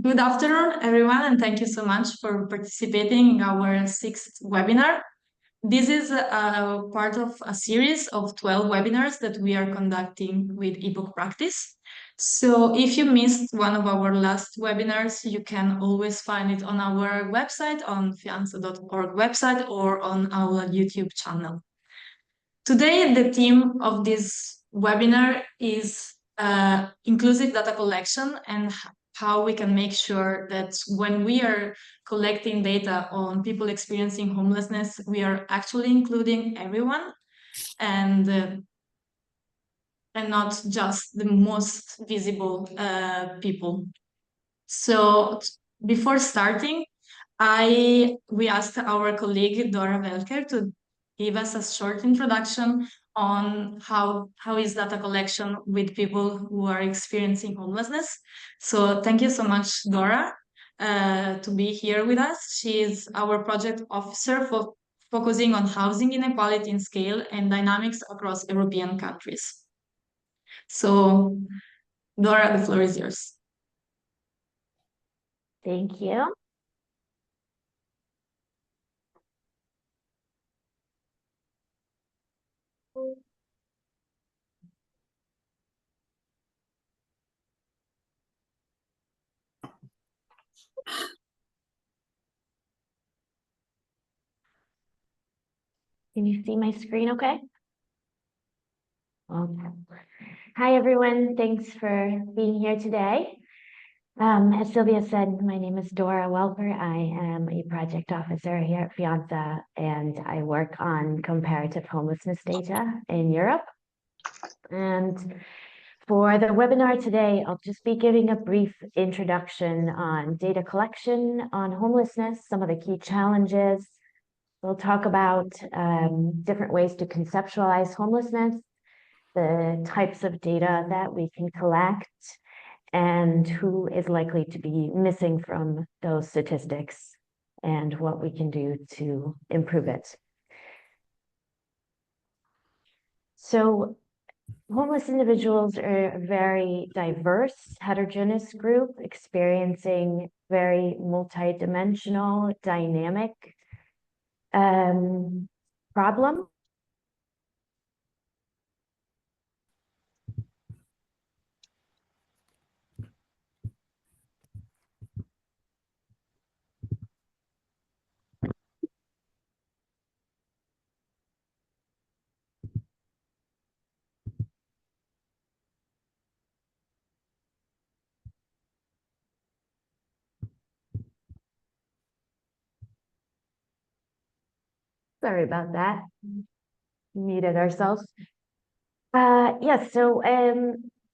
Good afternoon, everyone, and thank you so much for participating in our sixth webinar. This is a part of a series of 12 webinars that we are conducting with EPOCH Practice. So if you missed one of our last webinars, you can always find it on our website, on fianza.org website, or on our YouTube channel. Today, the theme of this webinar is inclusive data collection and how we can make sure that when we are collecting data on people experiencing homelessness, we are actually including everyone and not just the most visible people. So before starting, we asked our colleague Dora Welker to give us a short introduction on how is data collection with people who are experiencing homelessness. So thank you so much, Dora, to be here with us. She is our project officer focusing on housing inequality in scale and dynamics across European countries. So Dora, the floor is yours. Thank you. Can you see my screen okay? Okay. Hi, everyone. Thanks for being here today. As Sylvia said, my name is Dora Welker. I am a project officer here at Fianza, and I work on comparative homelessness data in Europe. And for the webinar today, I'll just be giving a brief introduction on data collection on homelessness, some of the key challenges. We'll talk about different ways to conceptualize homelessness, the types of data that we can collect, and who is likely to be missing from those statistics, and what we can do to improve it. So homeless individuals are a very diverse, heterogeneous group experiencing very multidimensional, dynamic problem. Sorry about that. Muted ourselves. Yes, so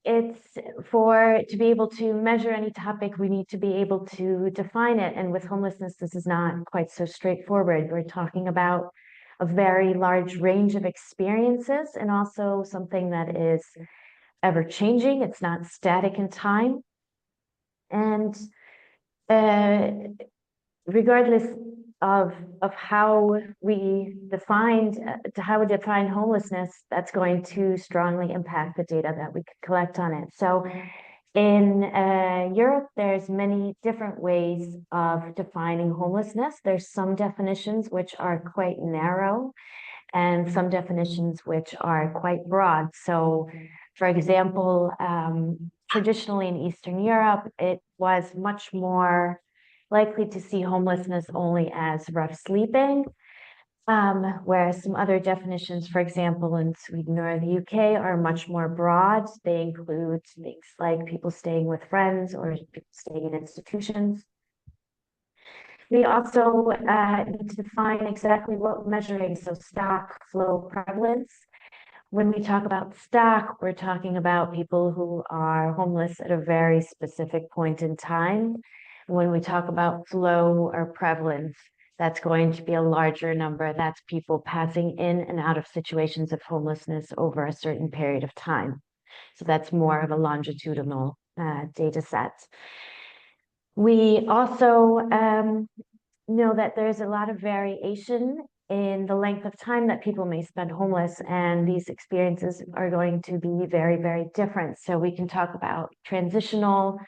it's to be able to measure any topic, we need to be able to define it. And with homelessness, this is not quite so straightforward. We're talking about a very large range of experiences and also something that is ever changing. It's not static in time. And regardless of how we define homelessness, that's going to strongly impact the data that we could collect on it. So in Europe, there's many different ways of defining homelessness. There's some definitions which are quite narrow and some definitions which are quite broad. So for example, traditionally in Eastern Europe, it was much more likely to see homelessness only as rough sleeping, whereas some other definitions, for example, in Sweden or the UK, are much more broad. They include things like people staying with friends or people staying in institutions. We also need to define exactly what we're measuring, so stock, flow, prevalence. When we talk about stock, we're talking about people who are homeless at a very specific point in time. When we talk about flow or prevalence, that's going to be a larger number. That's people passing in and out of situations of homelessness over a certain period of time. So that's more of a longitudinal data set. We also know that there's a lot of variation in the length of time that people may spend homeless, and these experiences are going to be very, very different. So we can talk about transitional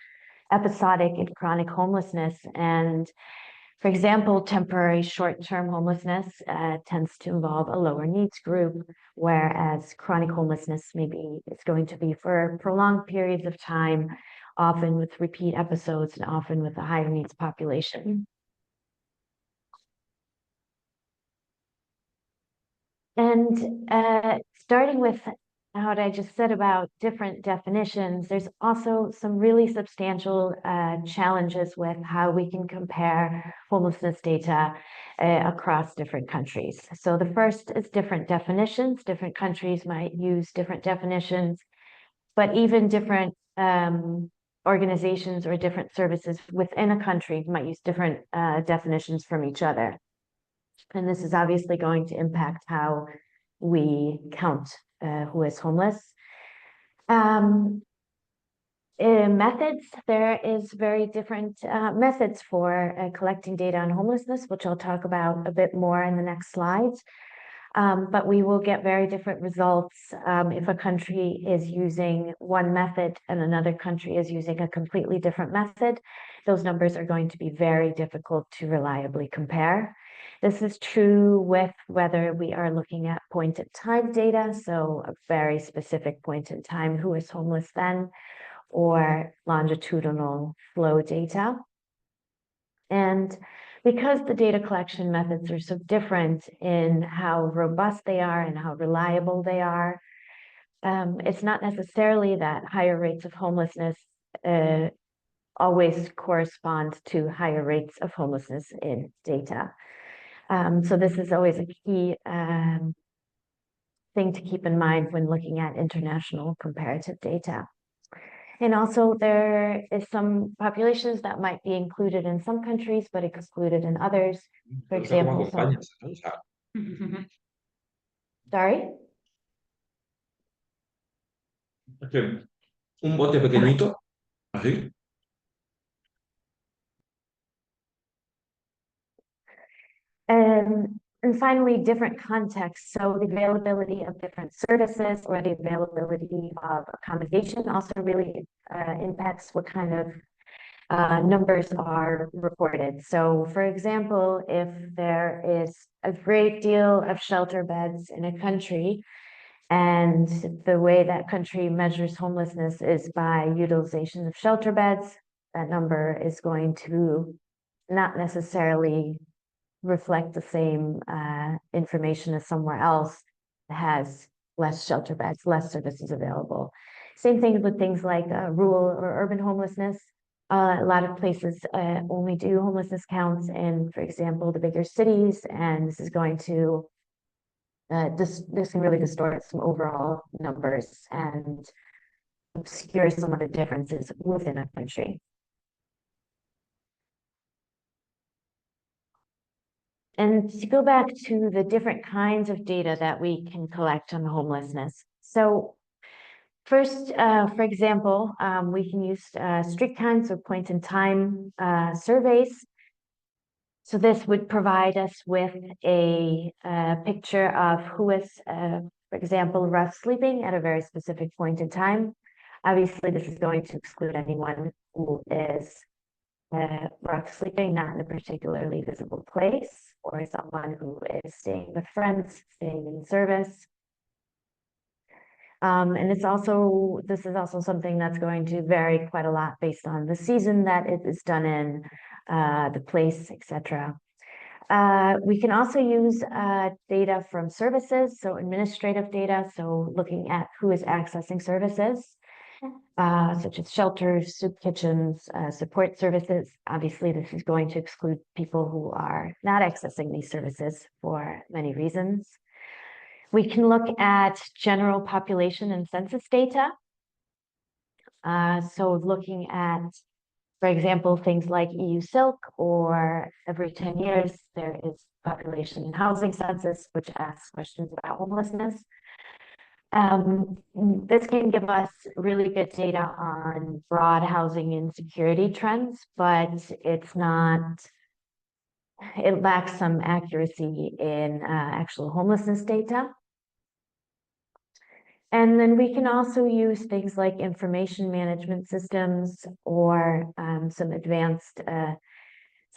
episodic and chronic homelessness. And for example, temporary short-term homelessness tends to involve a lower needs group, whereas chronic homelessness it's going to be for prolonged periods of time, often with repeat episodes and often with a higher needs population. And starting with what I just said about different definitions, there's also some really substantial challenges with how we can compare homelessness data across different countries. So the first is different definitions. Different countries might use different definitions, but even different organizations or different services within a country might use different definitions from each other. And this is obviously going to impact how we count who is homeless. Methods, there is very different methods for collecting data on homelessness, which I'll talk about a bit more in the next slides. But we will get very different results if a country is using one method and another country is using a completely different method. Those numbers are going to be very difficult to reliably compare. This is true with whether we are looking at point-in-time data, so a very specific point in time, who is homeless then, or longitudinal flow data. And because the data collection methods are so different in how robust they are and how reliable they are, it's not necessarily that higher rates of homelessness always correspond to higher rates of homelessness in data. So this is always a key thing to keep in mind when looking at international comparative data. And also there is some populations that might be included in some countries, but excluded in others. For example, sorry? Un bote pequeñito, así. And finally, different contexts. So the availability of different services or the availability of accommodation also really impacts what kind of numbers are reported. So for example, if there is a great deal of shelter beds in a country, and the way that country measures homelessness is by utilization of shelter beds, that number is going to not necessarily reflect the same information as somewhere else that has less shelter beds, less services available. Same thing with things like rural or urban homelessness. A lot of places only do homelessness counts in, for example, the bigger cities, and this is going to this can really distort some overall numbers and obscure some of the differences within a country. And to go back to the different kinds of data that we can collect on homelessness. So first, for example, we can use street counts or point-in-time surveys. So this would provide us with a picture of who is, for example, rough sleeping at a very specific point in time. Obviously, this is going to exclude anyone who is rough sleeping, not in a particularly visible place, or someone who is staying with friends, staying in service. And this is also something that's going to vary quite a lot based on the season that it is done in, the place, etc. We can also use data from services, so administrative data, so looking at who is accessing services, such as shelters, soup kitchens, support services. Obviously, this is going to exclude people who are not accessing these services for many reasons. We can look at general population and census data. So looking at, for example, things like EU Silk, or every 10 years, there is population and housing census, which asks questions about homelessness. This can give us really good data on broad housing insecurity trends, but it lacks some accuracy in actual homelessness data. And then we can also use things like information management systems or some advanced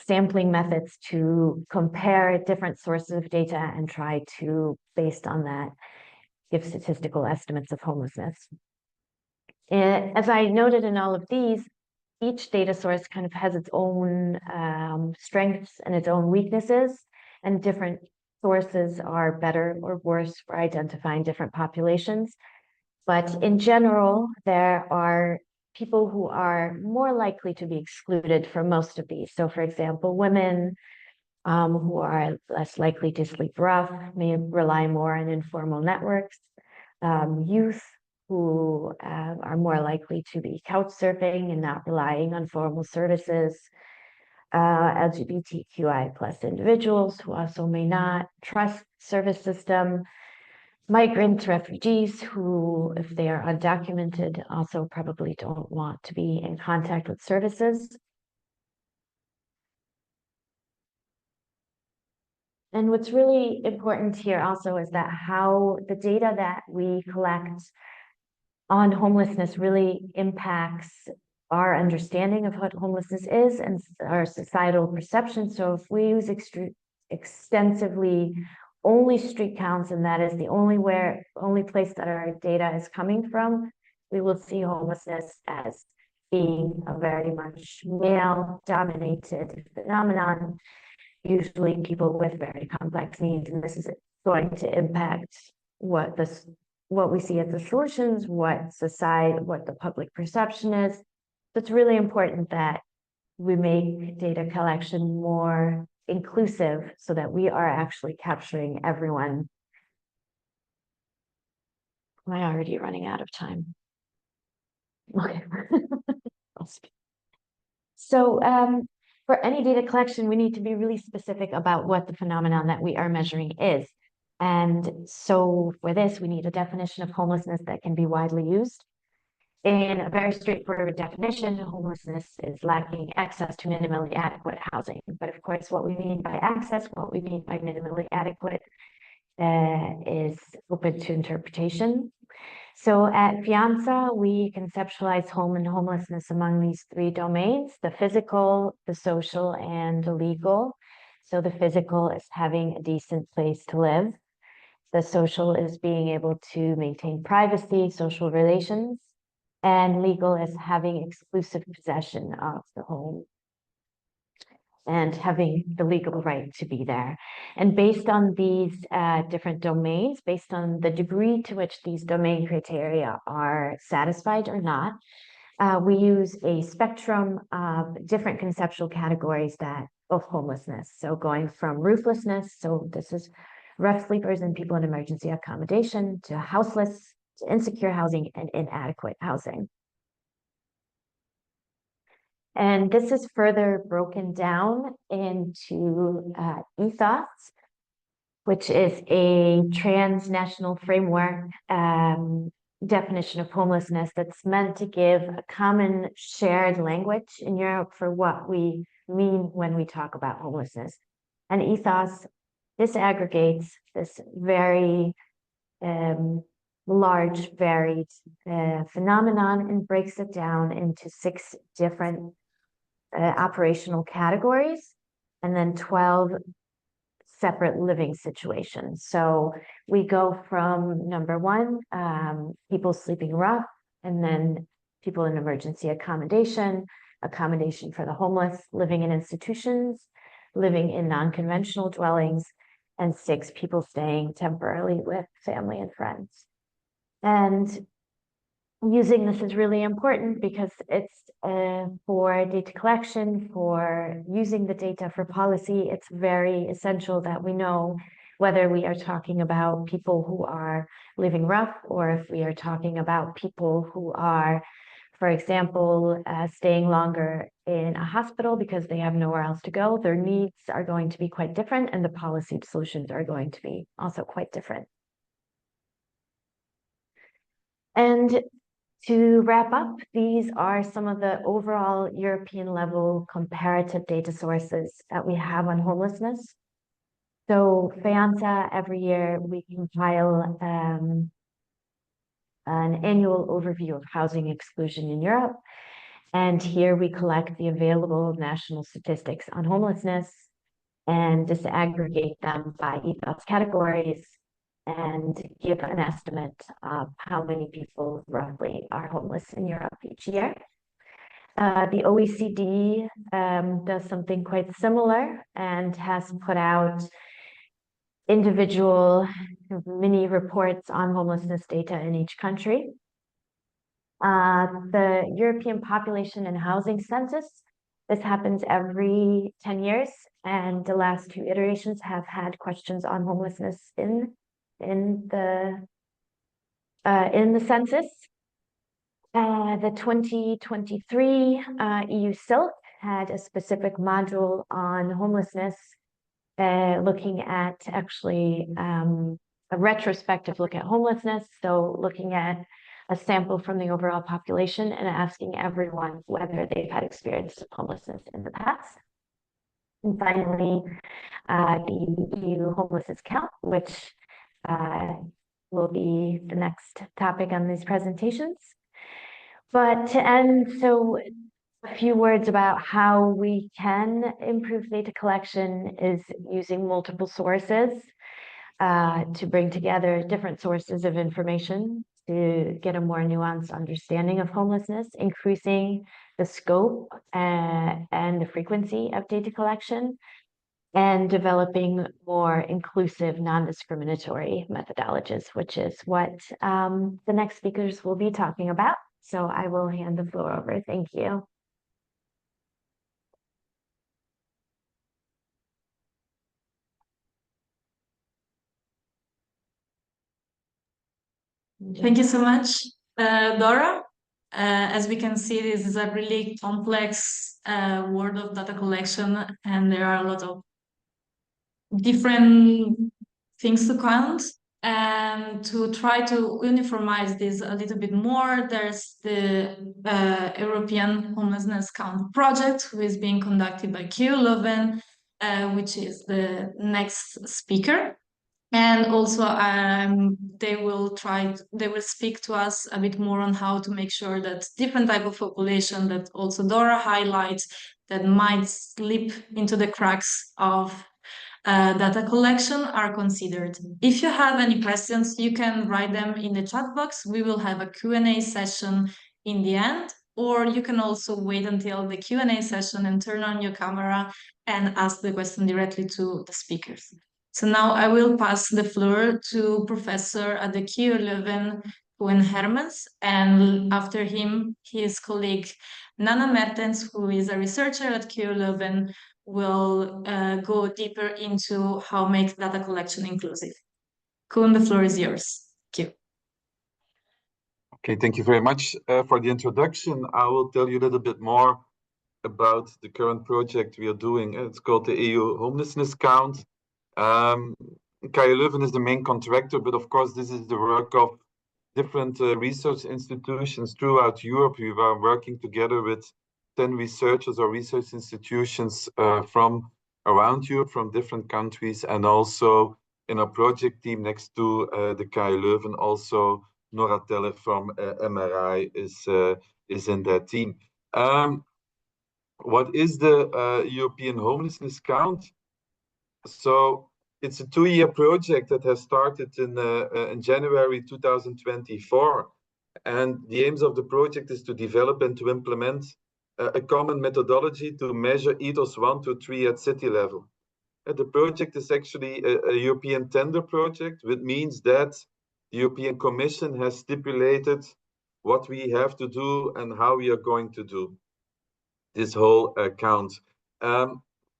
sampling methods to compare different sources of data and try to, based on that, give statistical estimates of homelessness. And as I noted in all of these, each data source kind of has its own strengths and its own weaknesses, and different sources are better or worse for identifying different populations. But in general, there are people who are more likely to be excluded from most of these. So for example, women who are less likely to sleep rough, may rely more on informal networks, youth who are more likely to be couch surfing and not relying on formal services, LGBTQI plus individuals who also may not trust service system, migrants, refugees who, if they are undocumented, also probably don't want to be in contact with services. And what's really important here also is that how the data that we collect on homelessness really impacts our understanding of what homelessness is and our societal perception. So if we use extensively only street counts, and that is the only place that our data is coming from, we will see homelessness as being a very much male-dominated phenomenon, usually people with very complex needs, and this is going to impact what we see as the solutions, what the public perception is. So it's really important that we make data collection more inclusive so that we are actually capturing everyone. Am I already running out of time? Okay. So for any data collection, we need to be really specific about what the phenomenon that we are measuring is. And so for this, we need a definition of homelessness that can be widely used. In a very straightforward definition, homelessness is lacking access to minimally adequate housing. But of course, what we mean by access, what we mean by minimally adequate is open to interpretation. So at Fianza, we conceptualize home and homelessness among these three domains: the physical, the social, and the legal. So the physical is having a decent place to live. The social is being able to maintain privacy, social relations, and legal is having exclusive possession of the home and having the legal right to be there. And based on these different domains, based on the degree to which these domain criteria are satisfied or not, we use a spectrum of different conceptual categories of homelessness. So going from rooflessness, so this is rough sleepers and people in emergency accommodation, to houseless, to insecure housing and inadequate housing. And this is further broken down into EPOCH, which is a transnational framework definition of homelessness that's meant to give a common shared language in Europe for what we mean when we talk about homelessness. And EPOCH disaggregates this very large, varied phenomenon and breaks it down into 6 different operational categories, and then 12 separate living situations. So we go from number 1, people sleeping rough, and then people in emergency accommodation, accommodation for the homeless, living in institutions, living in non-conventional dwellings, and 6 people staying temporarily with family and friends. And using this is really important because it's for data collection, for using the data for policy, it's very essential that we know whether we are talking about people who are living rough or if we are talking about people who are, for example, staying longer in a hospital because they have nowhere else to go. Their needs are going to be quite different, and the policy solutions are going to be also quite different. And to wrap up, these are some of the overall European level comparative data sources that we have on homelessness. So Fianza, every year we compile an annual overview of housing exclusion in Europe. And here we collect the available national statistics on homelessness and disaggregate them by EPOCH categories and give an estimate of how many people roughly are homeless in Europe each year. The OECD does something quite similar and has put out individual mini reports on homelessness data in each country. The European Population and Housing Census, this happens every 10 years, and the last two iterations have had questions on homelessness in the census. The 2023 EU SILC had a specific module on homelessness, looking at actually a retrospective look at homelessness. So looking at a sample from the overall population and asking everyone whether they've had experience of homelessness in the past. And finally, the EU homelessness count, which will be the next topic on these presentations. But to end, so a few words about how we can improve data collection is using multiple sources to bring together different sources of information to get a more nuanced understanding of homelessness, increasing the scope and the frequency of data collection, and developing more inclusive, non-discriminatory methodologies, which is what the next speakers will be talking about. So I will hand the floor over. Thank you. Thank you so much, Dora. As we can see, this is a really complex world of data collection, and there are a lot of different things to count. And to try to uniformize this a little bit more, there's the European Homelessness Count project, who is being conducted by KU Leuven, which is the next speaker. And also they will speak to us a bit more on how to make sure that different type of population that also Dora highlights that might slip into the cracks of data collection are considered. If you have any questions, you can write them in the chat box. We will have a Q&A session in the end, or you can also wait until the Q&A session and turn on your camera and ask the question directly to the speakers. So now I will pass the floor to Professor at the KU Leuven, Koen Hermans, and after him, his colleague Nana Mertens, who is a researcher at KU Leuven, will go deeper into how make data collection inclusive. Koen, the floor is yours. Thank you. Okay, thank you very much for the introduction. I will tell you a little bit more about the current project we are doing. It's called the EU Homelessness Count. KU Leuven is the main contractor, but of course this is the work of different research institutions throughout Europe. We are working together with 10 researchers or research institutions from around Europe, from different countries, and also in a project team next to the KU Leuven, also Nora Teller from MRI is in that team. What is the European Homelessness Count? So it's a 2-year project that has started in January 2024. And the aims of the project is to develop and to implement a common methodology to measure EPOCH 1 to 3 at city level. The project is actually a European tender project, which means that the European Commission has stipulated what we have to do and how we are going to do this whole count.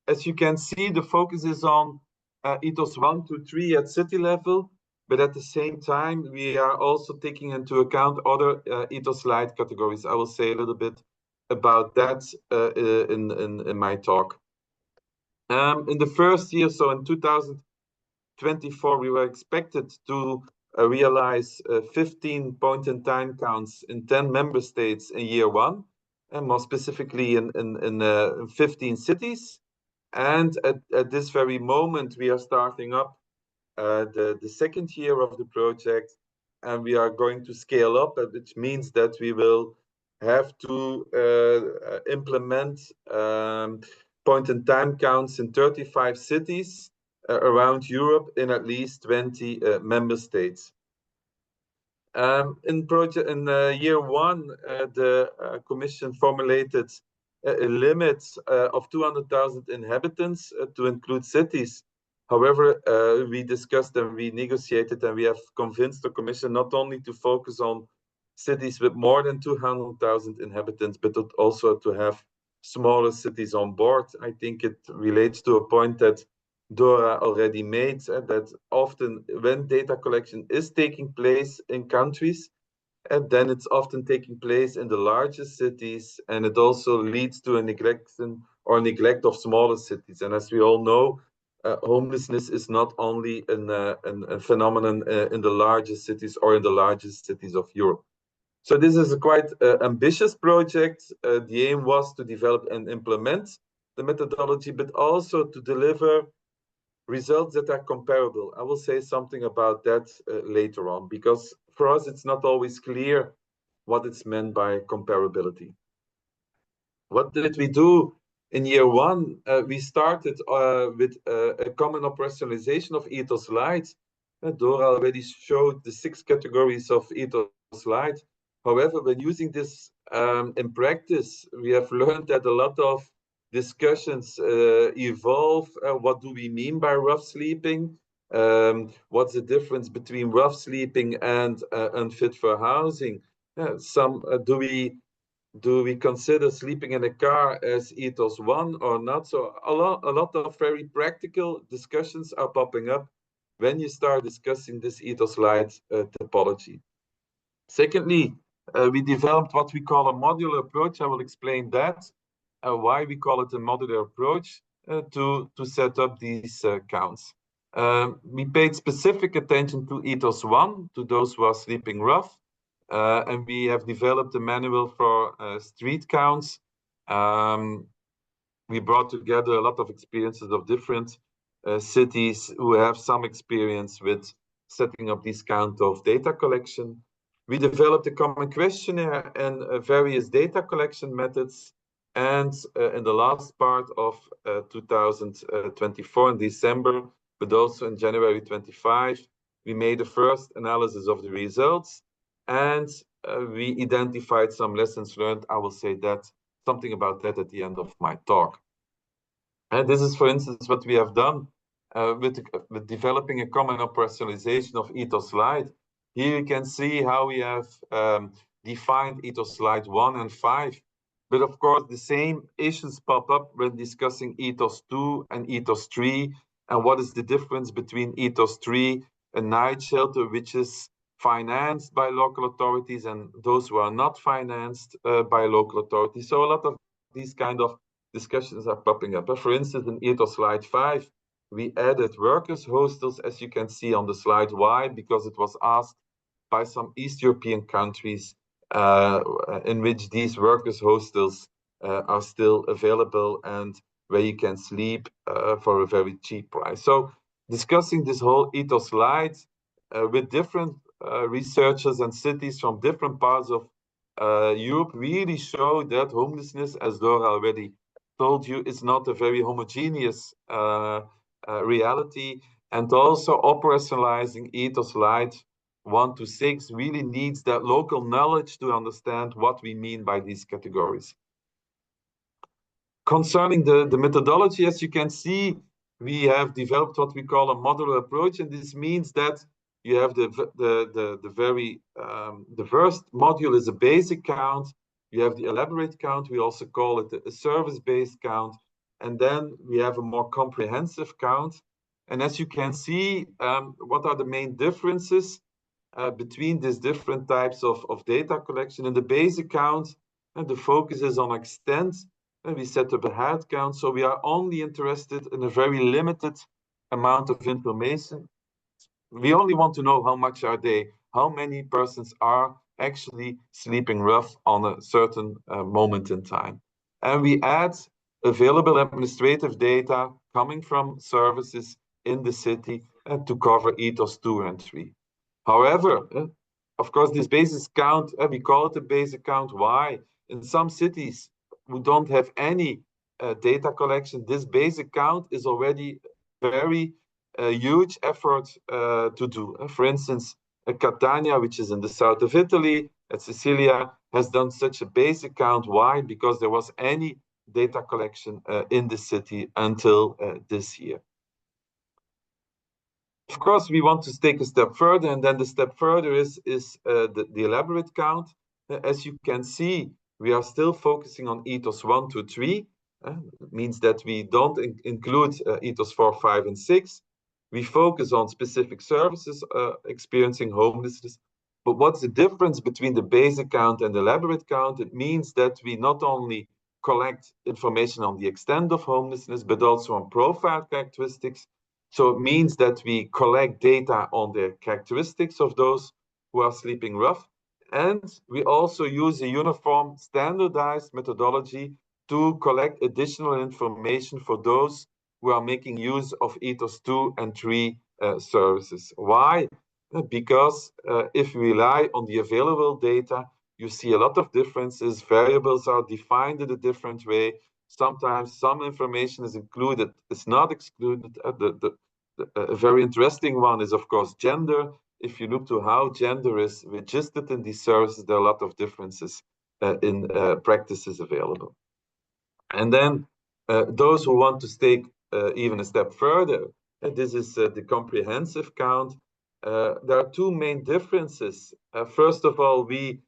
As you can see, the focus is on EPOCH 1 to 3 at city level, but at the same time, we are also taking into account other EPOCH light categories. I will say a little bit about that in my talk. In the first year, so in 2024, we were expected to realize 15 point-in-time counts in 10 member states in year 1, and more specifically in 15 cities. And at this very moment, we are starting up the second year of the project, and we are going to scale up, which means that we will have to implement point-in-time counts in 35 cities around Europe in at least 20 member states. In year one, the Commission formulated a limit of 200,000 inhabitants to include cities. However, we discussed and we negotiated and we have convinced the Commission not only to focus on cities with more than 200,000 inhabitants, but also to have smaller cities on board. I think it relates to a point that Dora already made, that often when data collection is taking place in countries, and then it's often taking place in the largest cities, and it also leads to a neglect of smaller cities. And as we all know, homelessness is not only a phenomenon in the largest cities or in the largest cities of Europe. So this is a quite ambitious project. The aim was to develop and implement the methodology, but also to deliver results that are comparable. I will say something about that later on, because for us, it's not always clear what it's meant by comparability. What did we do in year one? We started with a common operationalization of EPOCH Lite. Dora already showed the 6 categories of EPOCH Lite. However, when using this in practice, we have learned that a lot of discussions evolve. What do we mean by rough sleeping? What's the difference between rough sleeping and unfit for housing? Do we consider sleeping in a car as ethos 1 or not? So a lot of very practical discussions are popping up when you start discussing this EPOCH Lite typology. Secondly, we developed what we call a modular approach. I will explain that, why we call it a modular approach to set up these counts. We paid specific attention to EPOCH 1, to those who are sleeping rough, and we have developed a manual for street counts. We brought together a lot of experiences of different cities who have some experience with setting up this count of data collection. We developed a common questionnaire and various data collection methods. And in the last part of 2024 in December, but also in January 25, we made the first analysis of the results, and we identified some lessons learned. I will say something about that at the end of my talk. And this is, for instance, what we have done with developing a common operationalization of EPOCH Lite. Here you can see how we have defined EPOCH Lite 1 and 5. But of course, the same issues pop up when discussing EPOCH 2 and EPOCH 3. And what is the difference between EPOCH 3, a night shelter, which is financed by local authorities, and those who are not financed by local authorities? So a lot of these kind of discussions are popping up. But for instance, in EPOCH Lite 5, we added workers' hostels, as you can see on the slide. Why? Because it was asked by some East European countries in which these workers' hostels are still available and where you can sleep for a very cheap price. So discussing this whole EPOCH Lite with different researchers and cities from different parts of Europe really showed that homelessness, as Dora already told you, is not a very homogeneous reality. And also operationalizing EPOCH Lite 1 to 6 really needs that local knowledge to understand what we mean by these categories. Concerning the methodology, as you can see, we have developed what we call a modular approach, and this means that you have the first module is a basic count. You have the elaborate count. We also call it a service-based count, and then we have a more comprehensive count. And as you can see, what are the main differences between these different types of data collection? In the basic count, the focus is on extent, and we set up a head count, so we are only interested in a very limited amount of information. We only want to know how many persons are actually sleeping rough on a certain moment in time. And we add available administrative data coming from services in the city to cover EPOCH 2 and 3. However, of course, this basis count, we call it a basic count. Why? In some cities who don't have any data collection, this basic count is already very huge effort to do. For instance, Catania, which is in the south of Italy, at Sicilia, has done such a basic count. Why? Because there was any data collection in the city until this year. Of course, we want to take a step further, and then the step further is the elaborate count. As you can see, we are still focusing on ethos 1 to 3. It means that we don't include ethos 4, 5, and 6. We focus on specific services experiencing homelessness. But what's the difference between the basic count and the elaborate count? It means that we not only collect information on the extent of homelessness, but also on profile characteristics. So it means that we collect data on the characteristics of those who are sleeping rough. And we also use a uniform standardized methodology to collect additional information for those who are making use of ethos 2 and 3 services. Why? Because if we rely on the available data, you see a lot of differences. Variables are defined in a different way. Sometimes some information is included, it's not excluded. A very interesting one is, of course, gender. If you look to how gender is registered in these services, there are a lot of differences in practices available. And then those who want to take even a step further, this is the comprehensive count. There are two main differences. First of all, we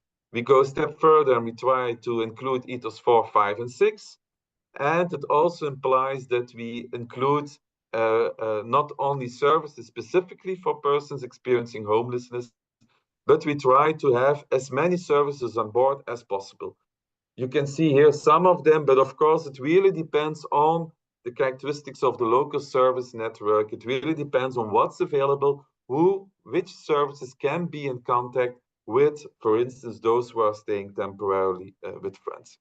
go a step further and we try to include ethos 4, 5, and 6. And it also implies that we include not only services specifically for persons experiencing homelessness, but we try to have as many services on board as possible. You can see here some of them, but of course it really depends on the characteristics of the local service network. It really depends on what's available, which services can be in contact with, for instance, those who are staying temporarily with friends.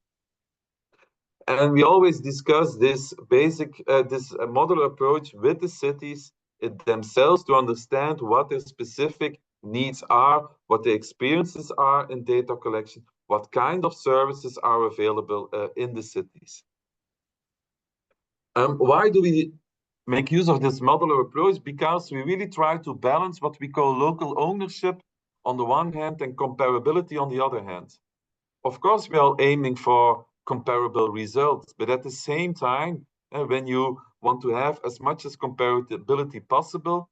And we always discuss this modular approach with the cities themselves to understand what their specific needs are, what their experiences are in data collection, what kind of services are available in the cities. Why do we make use of this modular approach? Because we really try to balance what we call local ownership on the one hand and comparability on the other hand. Of course, we are aiming for comparable results, but at the same time, when you want to have as much as comparability possible,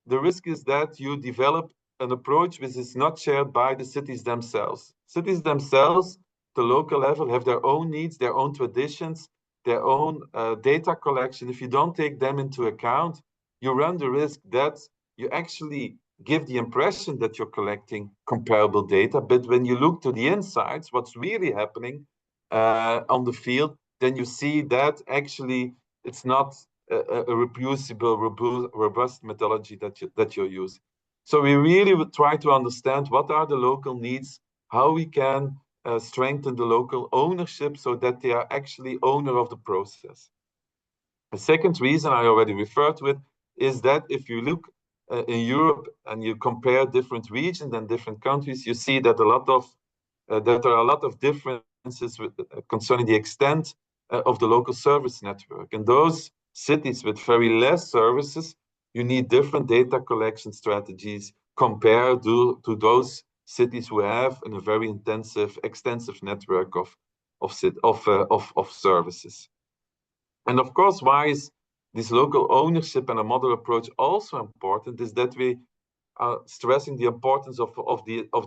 the risk is that you develop an approach which is not shared by the cities themselves. Cities themselves, the local level, have their own needs, their own traditions, their own data collection. If you don't take them into account, you run the risk that you actually give the impression that you're collecting comparable data, but when you look to the insights, what's really happening on the field, then you see that actually it's not a reproducible, robust methodology that you're using. So we really would try to understand what are the local needs, how we can strengthen the local ownership so that they are actually owner of the process. The second reason I already referred to it is that if you look in Europe and you compare different regions and different countries, you see that there are a lot of differences concerning the extent of the local service network. In those cities with very less services, you need different data collection strategies compared to those cities who have a very extensive network of services. And of course, why is this local ownership and a model approach also important is that we are stressing the importance of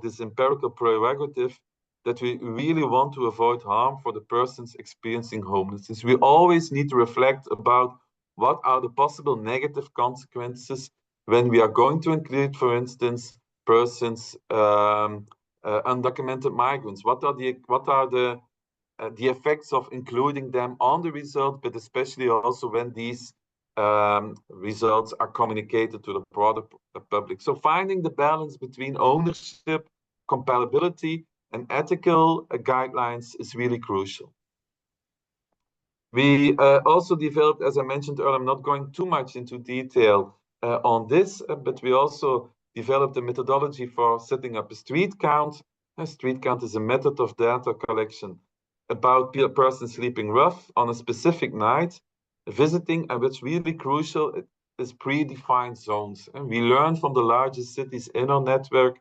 this empirical prerogative that we really want to avoid harm for the persons experiencing homelessness. We always need to reflect about what are the possible negative consequences when we are going to include, for instance, persons, undocumented migrants. What are the effects of including them on the result, but especially also when these results are communicated to the broader public. So finding the balance between ownership, comparability, and ethical guidelines is really crucial. We also developed, as I mentioned earlier, I'm not going too much into detail on this, but we also developed a methodology for setting up a street count. A street count is a method of data collection about persons sleeping rough on a specific night, visiting, and what's really crucial is predefined zones. And we learn from the largest cities in our network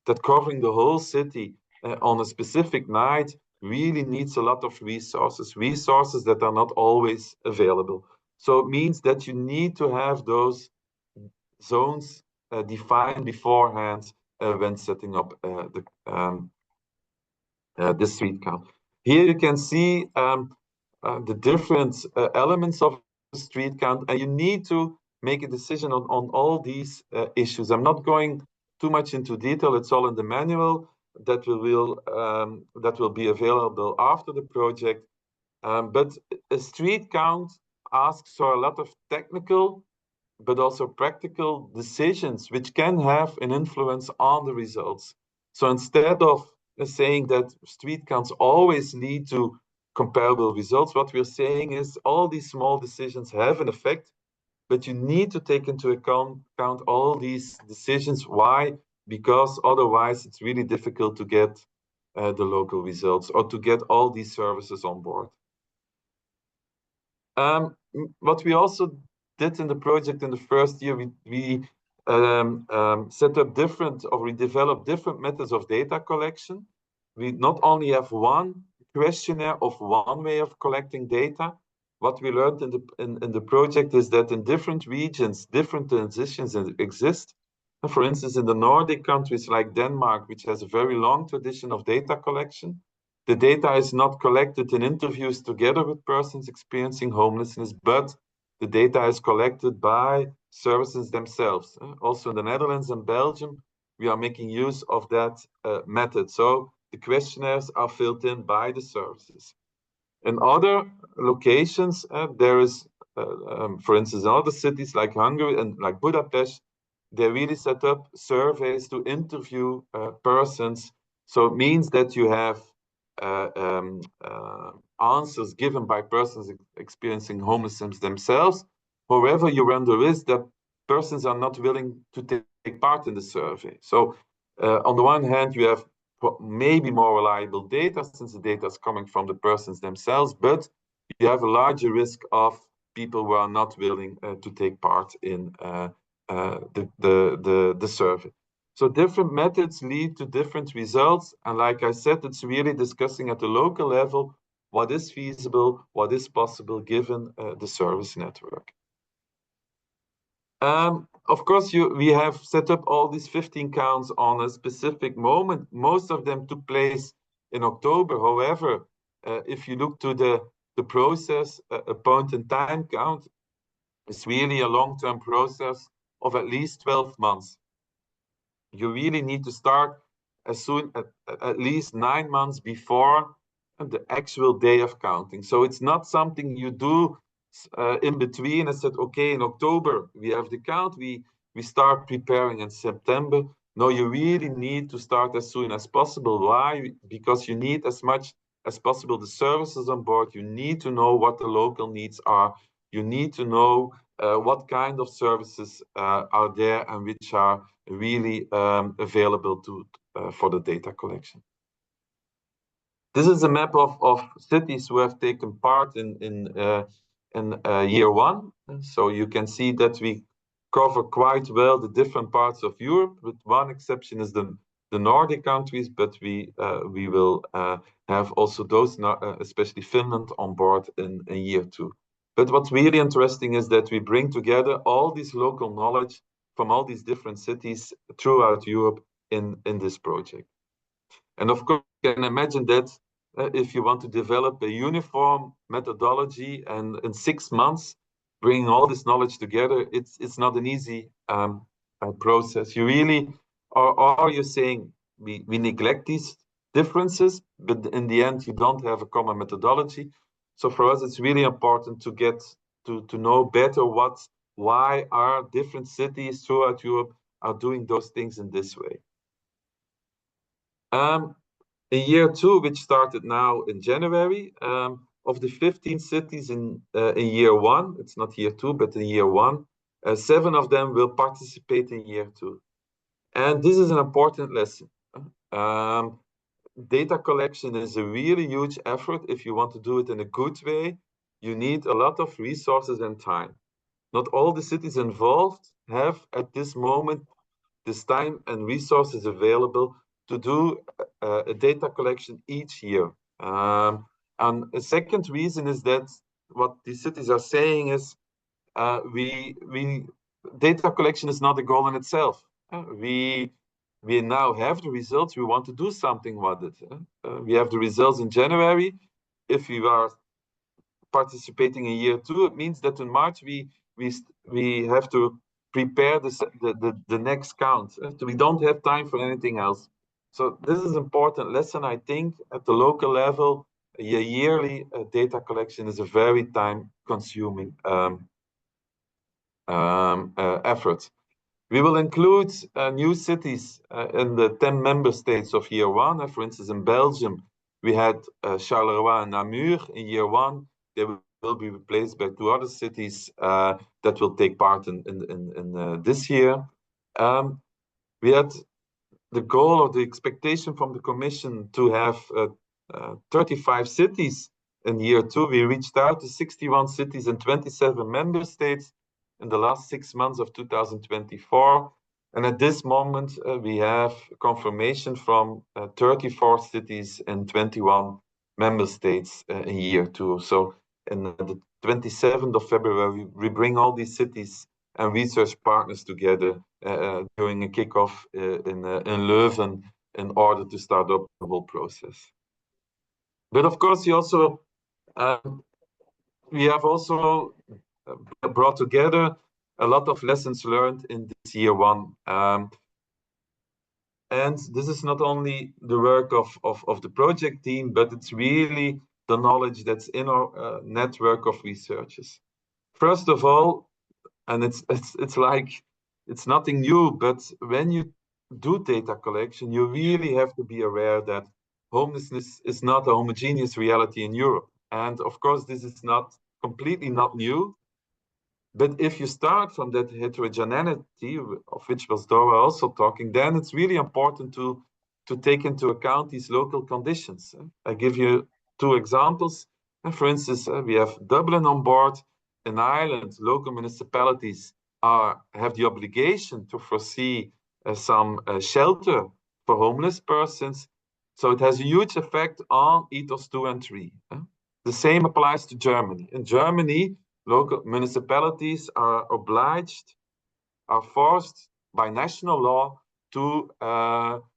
that covering the whole city on a specific night really needs a lot of resources that are not always available. So it means that you need to have those zones defined beforehand when setting up the street count. Here you can see the different elements of the street count, and you need to make a decision on all these issues. I'm not going too much into detail. It's all in the manual that will be available after the project. But a street count asks for a lot of technical but also practical decisions which can have an influence on the results. So instead of saying that street counts always lead to comparable results, what we're saying is all these small decisions have an effect, but you need to take into account all these decisions. Why? Because otherwise it's really difficult to get the local results or to get all these services on board. What we also did in the project in the first year, we set up we developed different methods of data collection. We not only have one questionnaire of one way of collecting data. What we learned in the project is that in different regions, different transitions exist. For instance, in the Nordic countries like Denmark, which has a very long tradition of data collection, the data is not collected in interviews together with persons experiencing homelessness, but the data is collected by services themselves. Also in the Netherlands and Belgium, we are making use of that method. So the questionnaires are filled in by the services. In other locations, there is, for instance, in other cities like Hungary and like Budapest, they really set up surveys to interview persons. So it means that you have answers given by persons experiencing homelessness themselves. However, you run the risk that persons are not willing to take part in the survey. So on the one hand, you have maybe more reliable data since the data is coming from the persons themselves, but you have a larger risk of people who are not willing to take part in the survey. So different methods lead to different results. And like I said, it's really discussing at the local level what is feasible, what is possible given the service network. Of course, we have set up all these 15 counts on a specific moment. Most of them took place in October. However, if you look to the process, a point-in-time count is really a long-term process of at least 12 months. You really need to start as soon at least 9 months before the actual day of counting. So it's not something you do in between. I said, okay, in October we have the count. We start preparing in September. No, you really need to start as soon as possible. Why? Because you need as much as possible the services on board. You need to know what the local needs are. You need to know what kind of services are there and which are really available for the data collection. This is a map of cities who have taken part in year one. So you can see that we cover quite well the different parts of Europe, with one exception is the Nordic countries, but we will have also those, especially Finland, on board in year two. But what's really interesting is that we bring together all this local knowledge from all these different cities throughout Europe in this project. And of course, you can imagine that if you want to develop a uniform methodology and in 6 months, bringing all this knowledge together, it's not an easy process. You really, or are you saying we neglect these differences, but in the end, you don't have a common methodology. So for us, it's really important to get to know better why are different cities throughout Europe are doing those things in this way. In year two, which started now in January, of the 15 cities in year one, it's not year two, but in year one, 7 of them will participate in year two. And this is an important lesson. Data collection is a really huge effort. If you want to do it in a good way, you need a lot of resources and time. Not all the cities involved have at this moment this time and resources available to do a data collection each year. And a second reason is that what the cities are saying is data collection is not a goal in itself. We now have the results. We want to do something with it. We have the results in January. If we are participating in year 2, it means that in March we have to prepare the next count. We don't have time for anything else. So this is an important lesson, I think, at the local level. A yearly data collection is a very time-consuming effort. We will include new cities in the 10 member states of year 1. For instance, in Belgium, we had Charleroi and Namur in year 1. They will be replaced by 2 other cities that will take part in this year. We had the goal or the expectation from the Commission to have 35 cities in year 2. We reached out to 61 cities in 27 member states in the last 6 months of 2024. And at this moment, we have confirmation from 34 cities in 21 member states in year 2. So in the 27th of February, we bring all these cities and research partners together during a kickoff in Leuven in order to start up the whole process. But of course, we have also brought together a lot of lessons learned in this year 1. And this is not only the work of the project team, but it's really the knowledge that's in our network of researchers. First of all, and it's like, it's nothing new, but when you do data collection, you really have to be aware that homelessness is not a homogeneous reality in Europe. And of course, this is completely not new. But if you start from that heterogeneity, of which was Dora also talking, then it's really important to take into account these local conditions. I give you 2 examples. For instance, we have Dublin on board. In Ireland, local municipalities have the obligation to foresee some shelter for homeless persons. So it has a huge effect on ethos 2 and 3. The same applies to Germany. In Germany, local municipalities are forced by national law to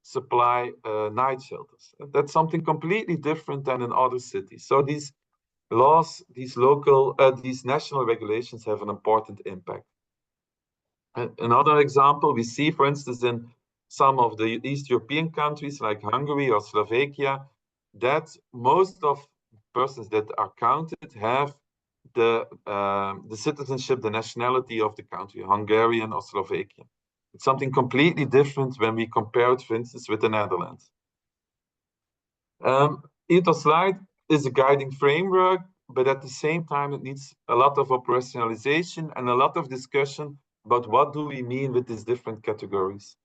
supply night shelters. That's something completely different than in other cities. So these laws, these national regulations have an important impact. Another example we see, for instance, in some of the East European countries like Hungary or Slovakia, that most of persons that are counted have the citizenship, the nationality of the country, Hungarian or Slovakian. It's something completely different when we compare it, for instance, with the Netherlands. Ethos Light is a guiding framework, but at the same time, it needs a lot of operationalization and a lot of discussion about what do we mean with these different categories.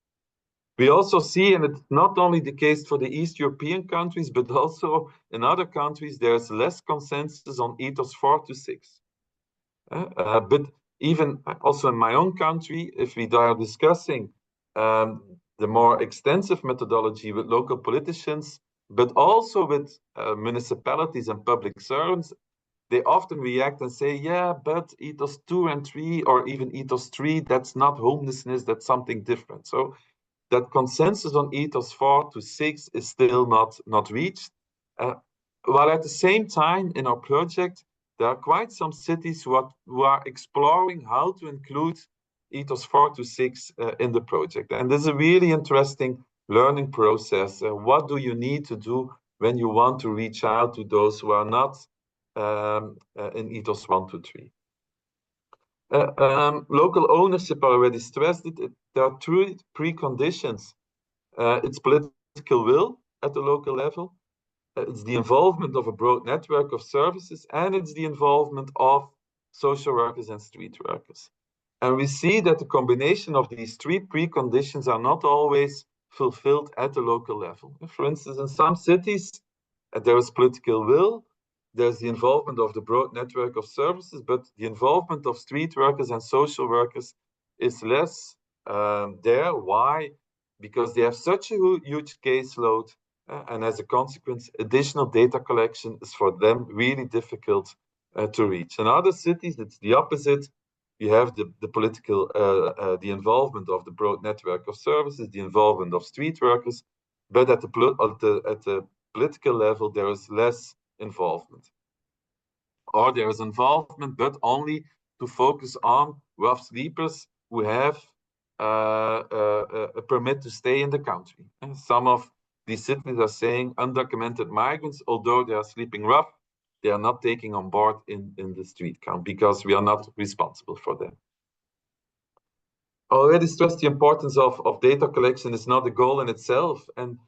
We also see, and it's not only the case for the East European countries, but also in other countries, there's less consensus on ethos 4 to 6. But even also in my own country, if we are discussing the more extensive methodology with local politicians, but also with municipalities and public servants, they often react and say, yeah, but ethos 2 and 3, or even ethos 3, that's not homelessness, that's something different. So that consensus on ethos 4 to 6 is still not reached. While at the same time, in our project, there are quite some cities who are exploring how to include ethos 4 to 6 in the project. And this is a really interesting learning process. What do you need to do when you want to reach out to those who are not in ethos 1 to 3? Local ownership, I already stressed it. There are 3 preconditions. It's political will at the local level. It's the involvement of a broad network of services, and it's the involvement of social workers and street workers. And we see that the combination of these three preconditions are not always fulfilled at the local level. For instance, in some cities, there is political will, there's the involvement of the broad network of services, but the involvement of street workers and social workers is less there. Why? Because they have such a huge caseload, and as a consequence, additional data collection is for them really difficult to reach. In other cities, it's the opposite. You have the political, the involvement of the broad network of services, the involvement of street workers, but at the political level, there is less involvement. Or there is involvement, but only to focus on rough sleepers who have a permit to stay in the country. And some of these cities are saying undocumented migrants, although they are sleeping rough, they are not taking on board in the street count because we are not responsible for them. I already stressed the importance of data collection is not a goal in itself. And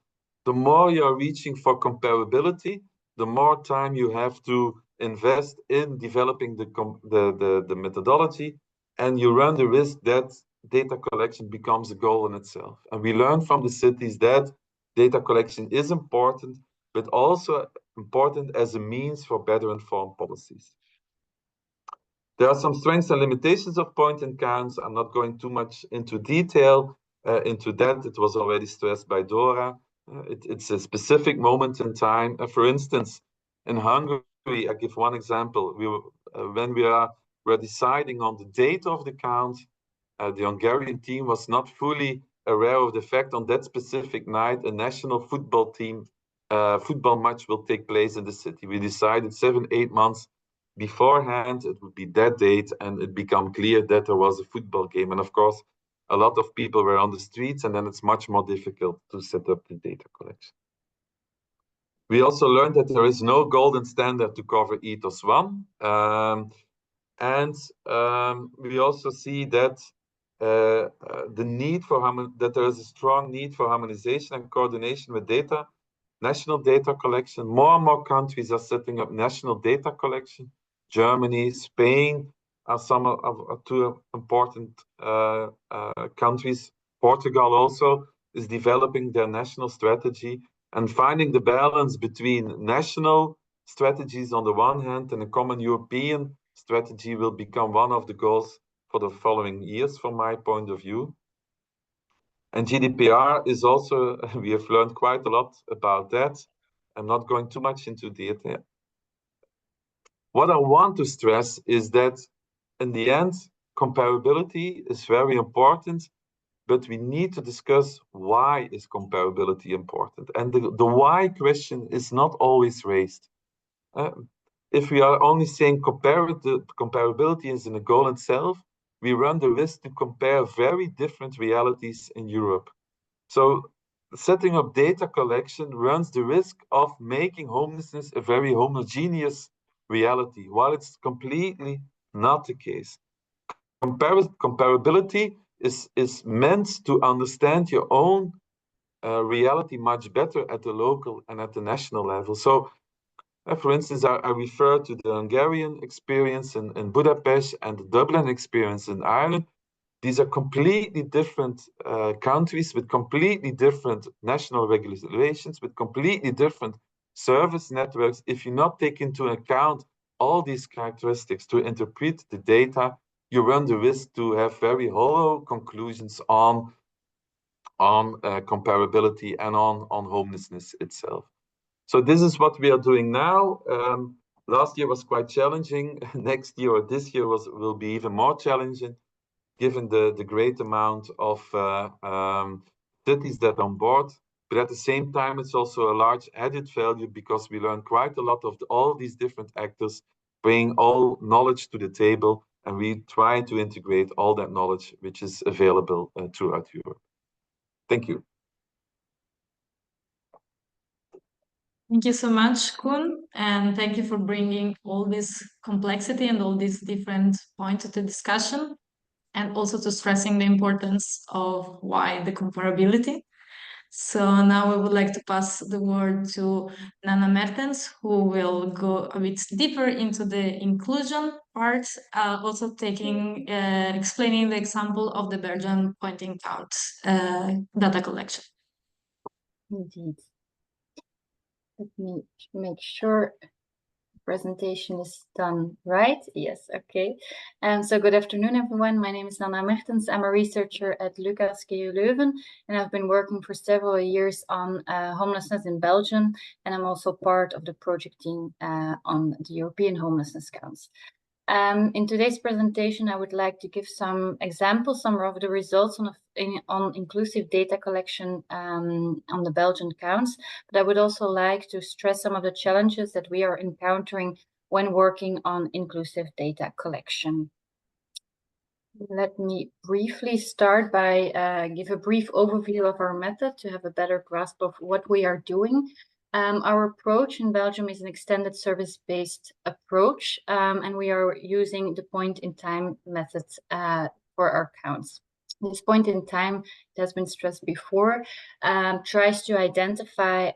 the more you are reaching for comparability, the more time you have to invest in developing the methodology, and you run the risk that data collection becomes a goal in itself. And we learn from the cities that data collection is important, but also important as a means for better informed policies. There are some strengths and limitations of point and counts. I'm not going too much into detail into that. It was already stressed by Dora. It's a specific moment in time. For instance, in Hungary, I give one example. When we were deciding on the date of the count, the Hungarian team was not fully aware of the fact on that specific night a national football match will take place in the city. We decided 7-8 months beforehand it would be that date, and it became clear that there was a football game. And of course, a lot of people were on the streets, and then it's much more difficult to set up the data collection. We also learned that there is no golden standard to cover ethos 1. We also see that that there is a strong need for harmonization and coordination with national data collection. More and more countries are setting up national data collection. Germany, Spain are some of two important countries. Portugal also is developing their national strategy, and finding the balance between national strategies on the one hand and a common European strategy will become one of the goals for the following years, from my point of view. And GDPR is also, we have learned quite a lot about that. I'm not going too much into detail. What I want to stress is that in the end, comparability is very important, but we need to discuss why is comparability important. And the why question is not always raised. If we are only saying comparability is in a goal itself, we run the risk to compare very different realities in Europe. So setting up data collection runs the risk of making homelessness a very homogeneous reality, while it's completely not the case. Comparability is meant to understand your own reality much better at the local and at the national level. So, for instance, I refer to the Hungarian experience in Budapest and the Dublin experience in Ireland. These are completely different countries with completely different national regulations, with completely different service networks. If you not take into account all these characteristics to interpret the data, you run the risk to have very hollow conclusions on comparability and on homelessness itself. So this is what we are doing now. Last year was quite challenging. Next year or this year will be even more challenging, given the great amount of cities that are on board. But at the same time, it's also a large added value because we learn quite a lot of all these different actors bring all knowledge to the table, and we try to integrate all that knowledge which is available throughout Europe. Thank you. Thank you so much, Koen, and thank you for bringing all this complexity and all these different points to the discussion, and also to stressing the importance of why the comparability. So now we would like to pass the word to Nana Mertens, who will go a bit deeper into the inclusion part, also explaining the example of the Belgian pointing count data collection. Indeed. Let me make sure presentation is done right. Yes, okay. So good afternoon, everyone. My name is Nana Mertens. I'm a researcher at Lucas KU Leuven, and I've been working for several years on homelessness in Belgium, and I'm also part of the project team on the European Homelessness Counts. In today's presentation, I would like to give some examples, some of the results on inclusive data collection on the Belgian counts, but I would also like to stress some of the challenges that we are encountering when working on inclusive data collection. Let me briefly start by give a brief overview of our method to have a better grasp of what we are doing. Our approach in Belgium is an extended service-based approach, and we are using the point-in-time method for our counts. This point in time, it has been stressed before, tries to identify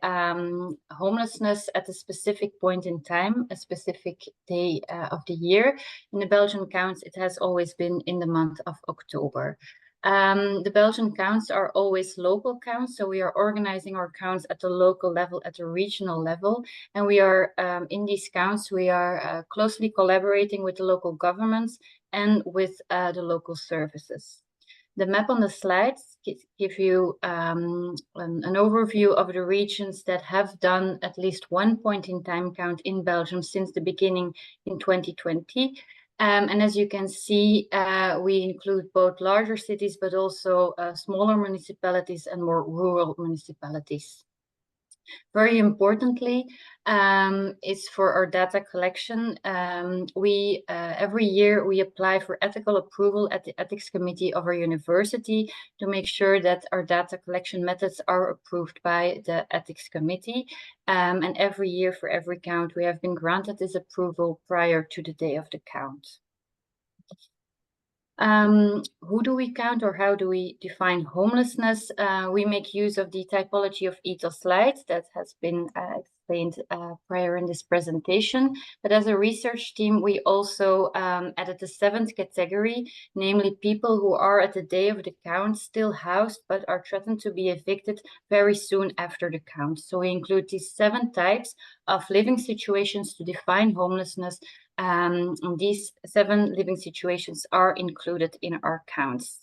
homelessness at a specific point in time, a specific day of the year. In the Belgian counts, it has always been in the month of October. The Belgian counts are always local counts, so we are organizing our counts at the local level, at the regional level, and we are in these counts, we are closely collaborating with the local governments and with the local services. The map on the slides give you an overview of the regions that have done at least one point-in-time count in Belgium since the beginning in 2020. And as you can see, we include both larger cities, but also smaller municipalities and more rural municipalities. Very importantly, is for our data collection. Every year we apply for ethical approval at the ethics committee of our university to make sure that our data collection methods are approved by the ethics committee. And every year for every count, we have been granted this approval prior to the day of the count. Who do we count, or how do we define homelessness? We make use of the typology of EPOCH slides that has been explained prior in this presentation. But as a research team, we also added the seventh category, namely people who are at the day of the count still housed, but are threatened to be evicted very soon after the count. So we include these 7 types of living situations to define homelessness. These 7 living situations are included in our counts.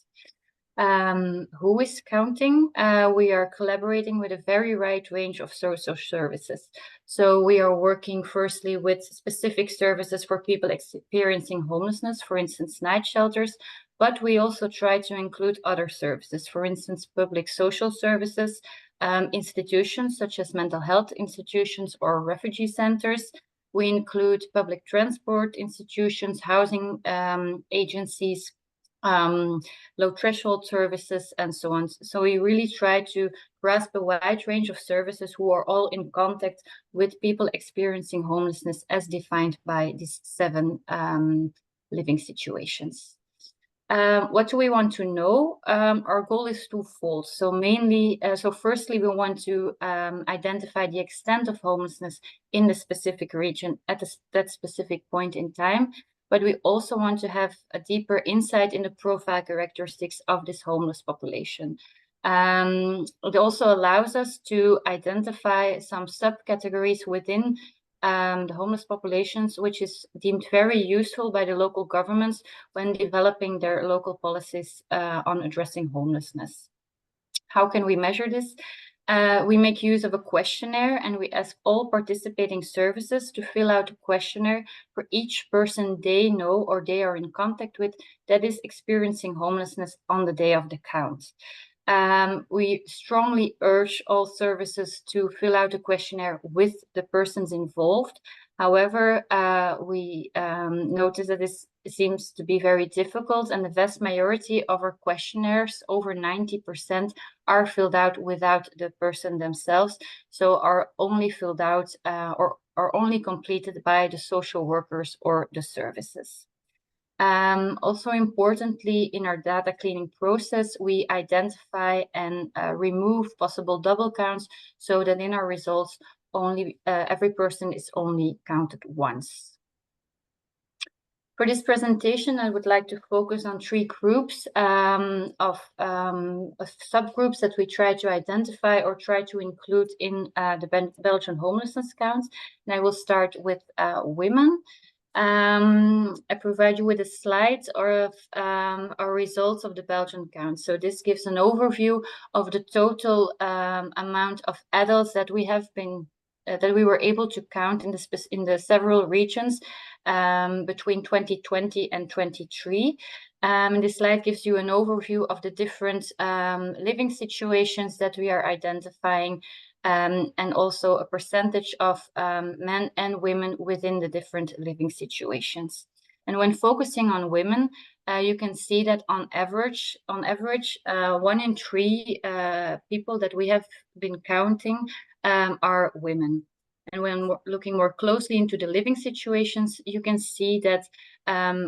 Who is counting? We are collaborating with a very wide range of social services. So we are working firstly with specific services for people experiencing homelessness, for instance, night shelters, but we also try to include other services, for instance, public social services, institutions such as mental health institutions or refugee centers. We include public transport institutions, housing agencies, low threshold services, and so on. So we really try to grasp a wide range of services who are all in contact with people experiencing homelessness as defined by these 7 living situations. What do we want to know? Our goal is twofold. So firstly, we want to identify the extent of homelessness in the specific region at that specific point in time. But we also want to have a deeper insight in the profile characteristics of this homeless population. It also allows us to identify some subcategories within the homeless populations, which is deemed very useful by the local governments when developing their local policies on addressing homelessness. How can we measure this? We make use of a questionnaire, and we ask all participating services to fill out a questionnaire for each person they know or they are in contact with that is experiencing homelessness on the day of the count. We strongly urge all services to fill out a questionnaire with the persons involved. However, we notice that this seems to be very difficult, and the vast majority of our questionnaires, over 90%, are filled out without the person themselves, so are only filled out or are only completed by the social workers or the services. Also importantly, in our data cleaning process, we identify and remove possible double counts so that in our results, only every person is only counted once. For this presentation, I would like to focus on 3 groups of subgroups that we try to identify or try to include in the Belgian homelessness count. And I will start with women. I provide you with a slide of our results of the Belgian count. So this gives an overview of the total amount of adults that we have been that we were able to count in the several regions between 2020 and 23. This slide gives you an overview of the different living situations that we are identifying, and also a percentage of men and women within the different living situations. And when focusing on women, you can see that on average, 1 in 3 people that we have been counting are women. And when looking more closely into the living situations, you can see that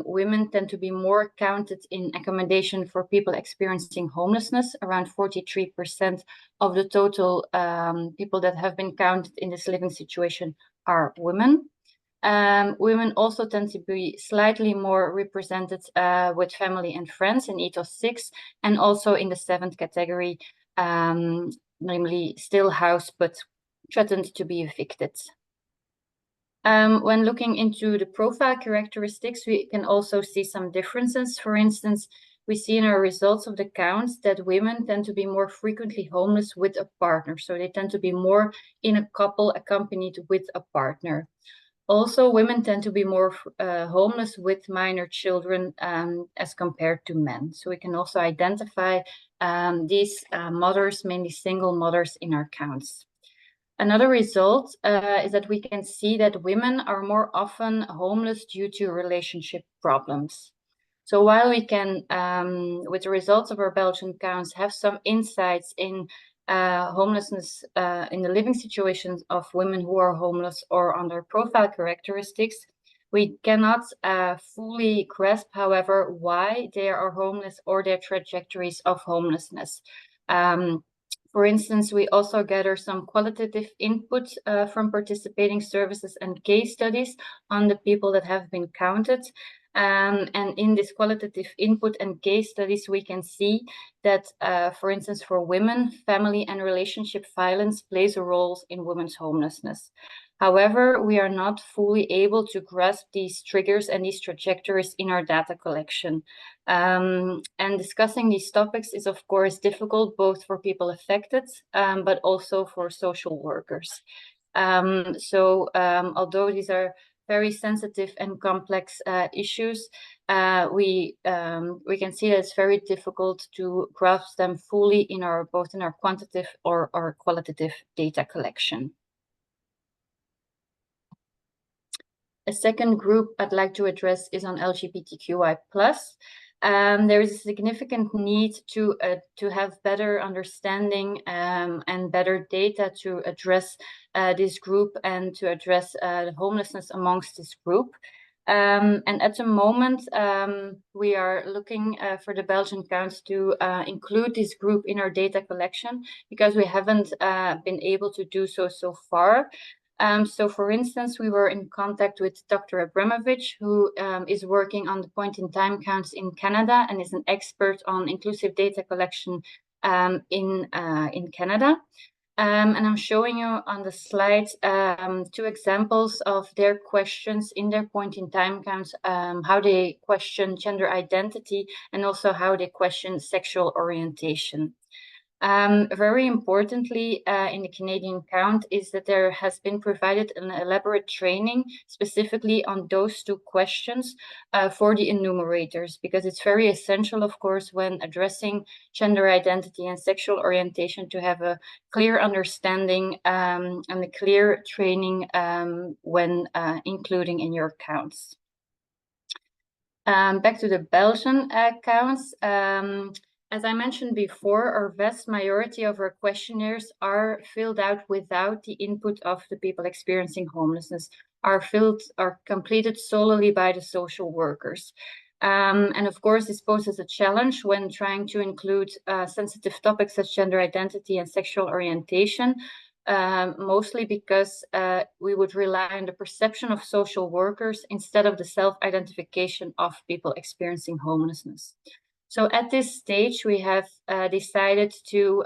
women tend to be more counted in accommodation for people experiencing homelessness. Around 43% of the total people that have been counted in this living situation are women. Women also tend to be slightly more represented with family and friends in EPOCH 6, and also in the 7th category, namely still housed but threatened to be evicted. When looking into the profile characteristics, we can also see some differences. For instance, we see in our results of the counts that women tend to be more frequently homeless with a partner. So they tend to be more in a couple accompanied with a partner. Also, women tend to be more homeless with minor children as compared to men. So we can also identify these mothers, mainly single mothers, in our counts. Another result is that we can see that women are more often homeless due to relationship problems. So while we can, with the results of our Belgian counts, have some insights in homelessness in the living situations of women who are homeless or on their profile characteristics, we cannot fully grasp, however, why they are homeless or their trajectories of homelessness. For instance, we also gather some qualitative input from participating services and case studies on the people that have been counted. And in this qualitative input and case studies, we can see that, for instance, for women, family and relationship violence plays a role in women's homelessness. However, we are not fully able to grasp these triggers and these trajectories in our data collection. And discussing these topics is, of course, difficult both for people affected, but also for social workers. Although these are very sensitive and complex issues, we can see that it's very difficult to grasp them fully in both in our quantitative or our qualitative data collection. A second group I'd like to address is on LGBTQI+. There is a significant need to have better understanding and better data to address this group and to address the homelessness amongst this group. And at the moment, we are looking for the Belgian counts to include this group in our data collection because we haven't been able to do so far. So, for instance, we were in contact with Dr. Abramovich, who is working on the point-in-time counts in Canada and is an expert on inclusive data collection in Canada. And I'm showing you on the slide 2 examples of their questions in their point-in-time counts, how they question gender identity and also how they question sexual orientation. Very importantly, in the Canadian count is that there has been provided an elaborate training specifically on those 2 questions for the enumerators, because it's very essential, of course, when addressing gender identity and sexual orientation to have a clear understanding and a clear training when including in your counts. Back to the Belgian counts. As I mentioned before, our vast majority of our questionnaires are filled out without the input of the people experiencing homelessness, are completed solely by the social workers. And of course, this poses a challenge when trying to include sensitive topics such as gender identity and sexual orientation, mostly because we would rely on the perception of social workers instead of the self-identification of people experiencing homelessness. So at this stage, we have decided to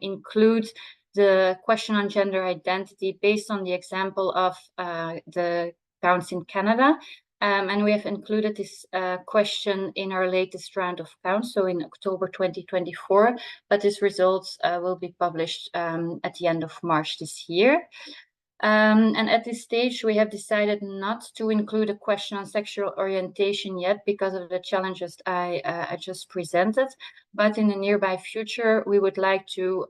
include the question on gender identity based on the example of the counts in Canada. And we have included this question in our latest round of counts, so in October 2024, but these results will be published at the end of March this year. And at this stage, we have decided not to include a question on sexual orientation yet because of the challenges I just presented. But in the nearby future, we would like to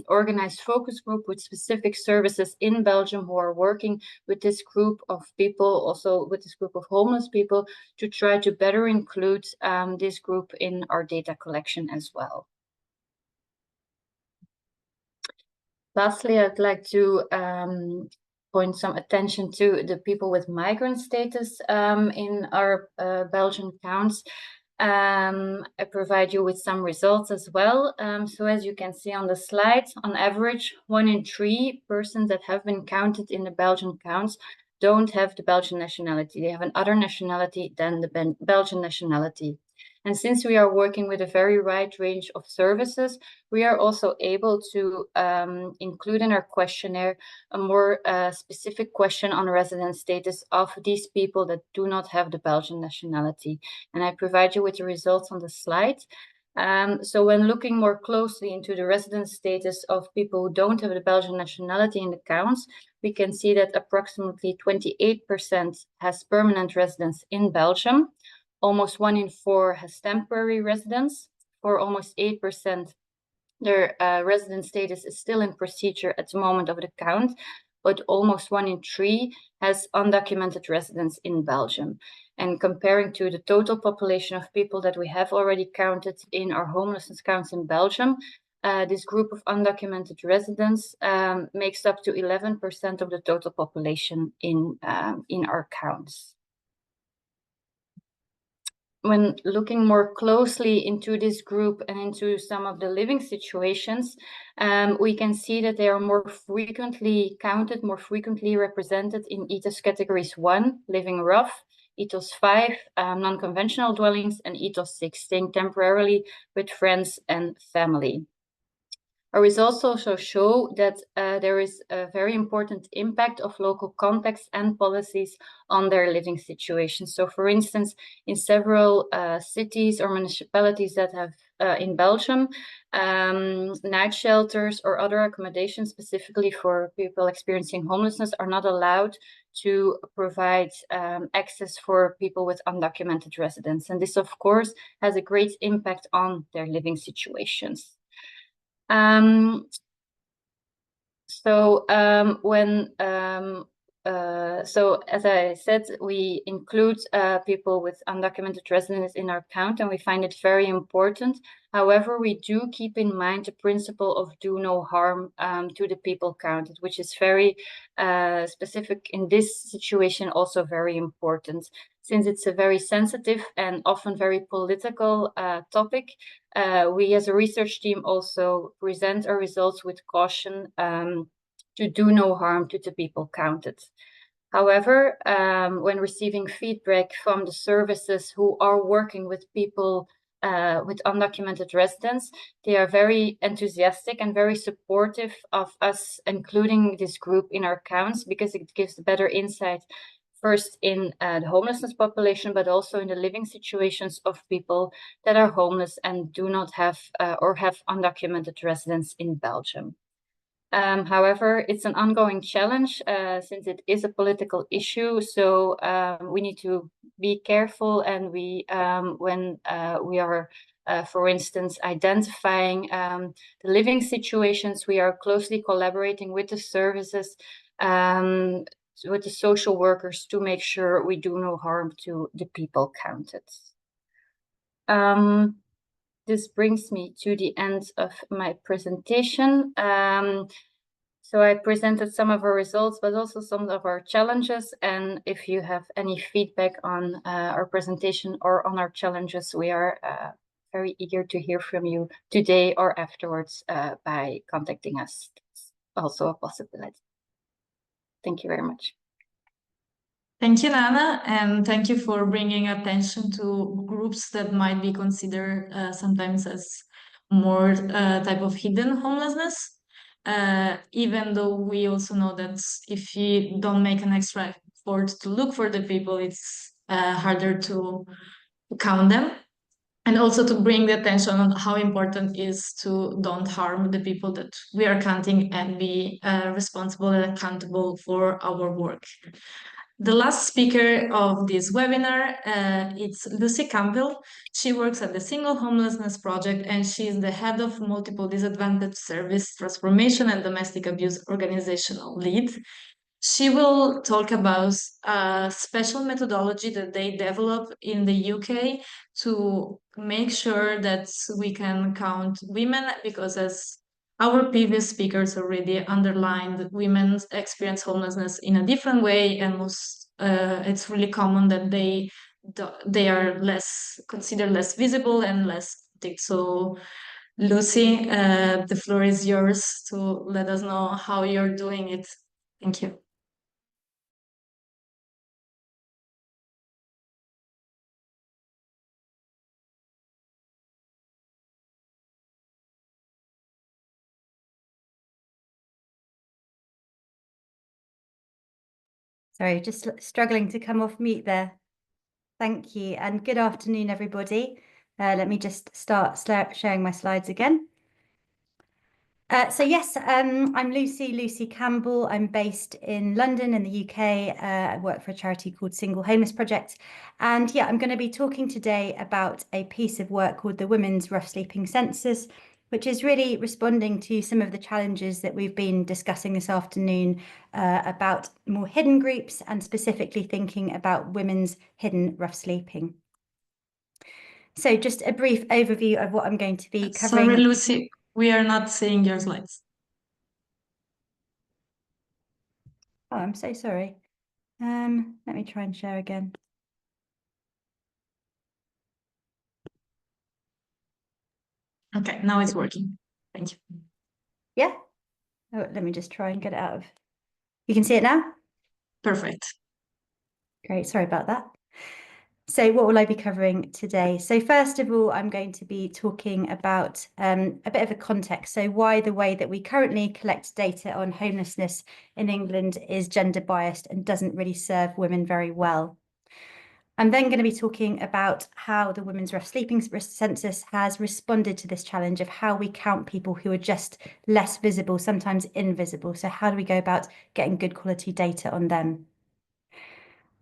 organize focus group with specific services in Belgium who are working with this group of people, also with this group of homeless people, to try to better include this group in our data collection as well. Lastly, I'd like to point some attention to the people with migrant status in our Belgian counts. I provide you with some results as well. So as you can see on the slide, on average, 1 in 3 persons that have been counted in the Belgian counts don't have the Belgian nationality. They have an other nationality than the Belgian nationality. And since we are working with a very wide range of services, we are also able to include in our questionnaire a more specific question on residence status of these people that do not have the Belgian nationality. And I provide you with the results on the slide. So when looking more closely into the residence status of people who don't have the Belgian nationality in the counts, we can see that approximately 28% has permanent residence in Belgium. Almost 1 in 4 has temporary residence. For almost 8%, their residence status is still in procedure at the moment of the count, but almost 1 in 3 has undocumented residence in Belgium. And comparing to the total population of people that we have already counted in our homelessness counts in Belgium, this group of undocumented residents makes up to 11% of the total population in our counts. When looking more closely into this group and into some of the living situations, we can see that they are more frequently counted, more frequently represented in EPOCH categories 1, living rough, EPOCH 5, non-conventional dwellings, and EPOCH 6, staying temporarily with friends and family. Our results also show that there is a very important impact of local context and policies on their living situation. So for instance, in several cities or municipalities that have in Belgium, night shelters or other accommodations specifically for people experiencing homelessness are not allowed to provide access for people with undocumented residence. And this, of course, has a great impact on their living situations. So as I said, we include people with undocumented residence in our count, and we find it very important. However, we do keep in mind the principle of do no harm to the people counted, which is very specific in this situation, also very important. Since it's a very sensitive and often very political topic, we as a research team also present our results with caution to do no harm to the people counted. However, when receiving feedback from the services who are working with people with undocumented residence, they are very enthusiastic and very supportive of us including this group in our counts because it gives better insight first in the homelessness population, but also in the living situations of people that are homeless and do not have or have undocumented residence in Belgium. However, it's an ongoing challenge since it is a political issue. So we need to be careful, and when we are, for instance, identifying the living situations, we are closely collaborating with the services, with the social workers to make sure we do no harm to the people counted. This brings me to the end of my presentation. So I presented some of our results, but also some of our challenges. And if you have any feedback on our presentation or on our challenges, we are very eager to hear from you today or afterwards by contacting us. It's also a possibility. Thank you very much. Thank you, Nana, and thank you for bringing attention to groups that might be considered sometimes as more type of hidden homelessness. Even though we also know that if you don't make an extra effort to look for the people, it's harder to count them. And also to bring the attention on how important is to don't harm the people that we are counting and be responsible and accountable for our work. The last speaker of this webinar, it's Lucy Campbell. She works at the Single Homelessness Project and she is the head of Multiple Disadvantaged Service Transformation and Domestic Abuse Organizational Lead. She will talk about a special methodology that they develop in the UK to make sure that we can count women, because as our previous speakers already underlined, women experience homelessness in a different way, and it's really common that they are considered less visible and less protected. So Lucy, the floor is yours to let us know how you're doing it. Thank you. Sorry, just struggling to come off mute there. Thank you, and good afternoon, everybody. Let me just start sharing my slides again. So yes, I'm Lucy Campbell. I'm based in London in the UK. I work for a charity called Single Homeless Project. And yeah, I'm going to be talking today about a piece of work called the Women's Rough Sleeping Census, which is really responding to some of the challenges that we've been discussing this afternoon about more hidden groups and specifically thinking about women's hidden rough sleeping. So just a brief overview of what I'm going to be covering. Sorry, Lucy, we are not seeing your slides. Oh, I'm so sorry. Let me try and share again. Okay, now it's working. Thank you. Yeah. Oh, let me just try and get it out of. You can see it now? Perfect. Great, sorry about that. So what will I be covering today? So first of all, I'm going to be talking about a bit of a context. So why the way that we currently collect data on homelessness in England is gender biased and doesn't really serve women very well. I'm then going to be talking about how the Women's Rough Sleeping Census has responded to this challenge of how we count people who are just less visible, sometimes invisible. So how do we go about getting good quality data on them?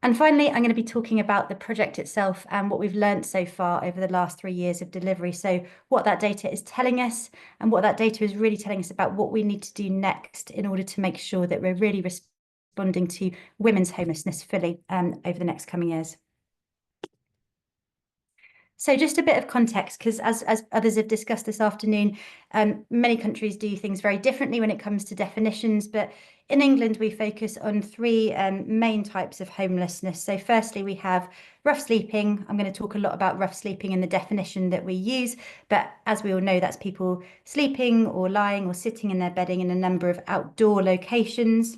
And finally, I'm going to be talking about the project itself and what we've learned so far over the last 3 years of delivery. So what that data is telling us and what that data is really telling us about what we need to do next in order to make sure that we're really responding to women's homelessness fully over the next coming years. So just a bit of context, because as others have discussed this afternoon, many countries do things very differently when it comes to definitions. But in England, we focus on 3 main types of homelessness. So firstly, we have rough sleeping. I'm going to talk a lot about rough sleeping in the definition that we use. But as we all know, that's people sleeping or lying or sitting in their bedding in a number of outdoor locations.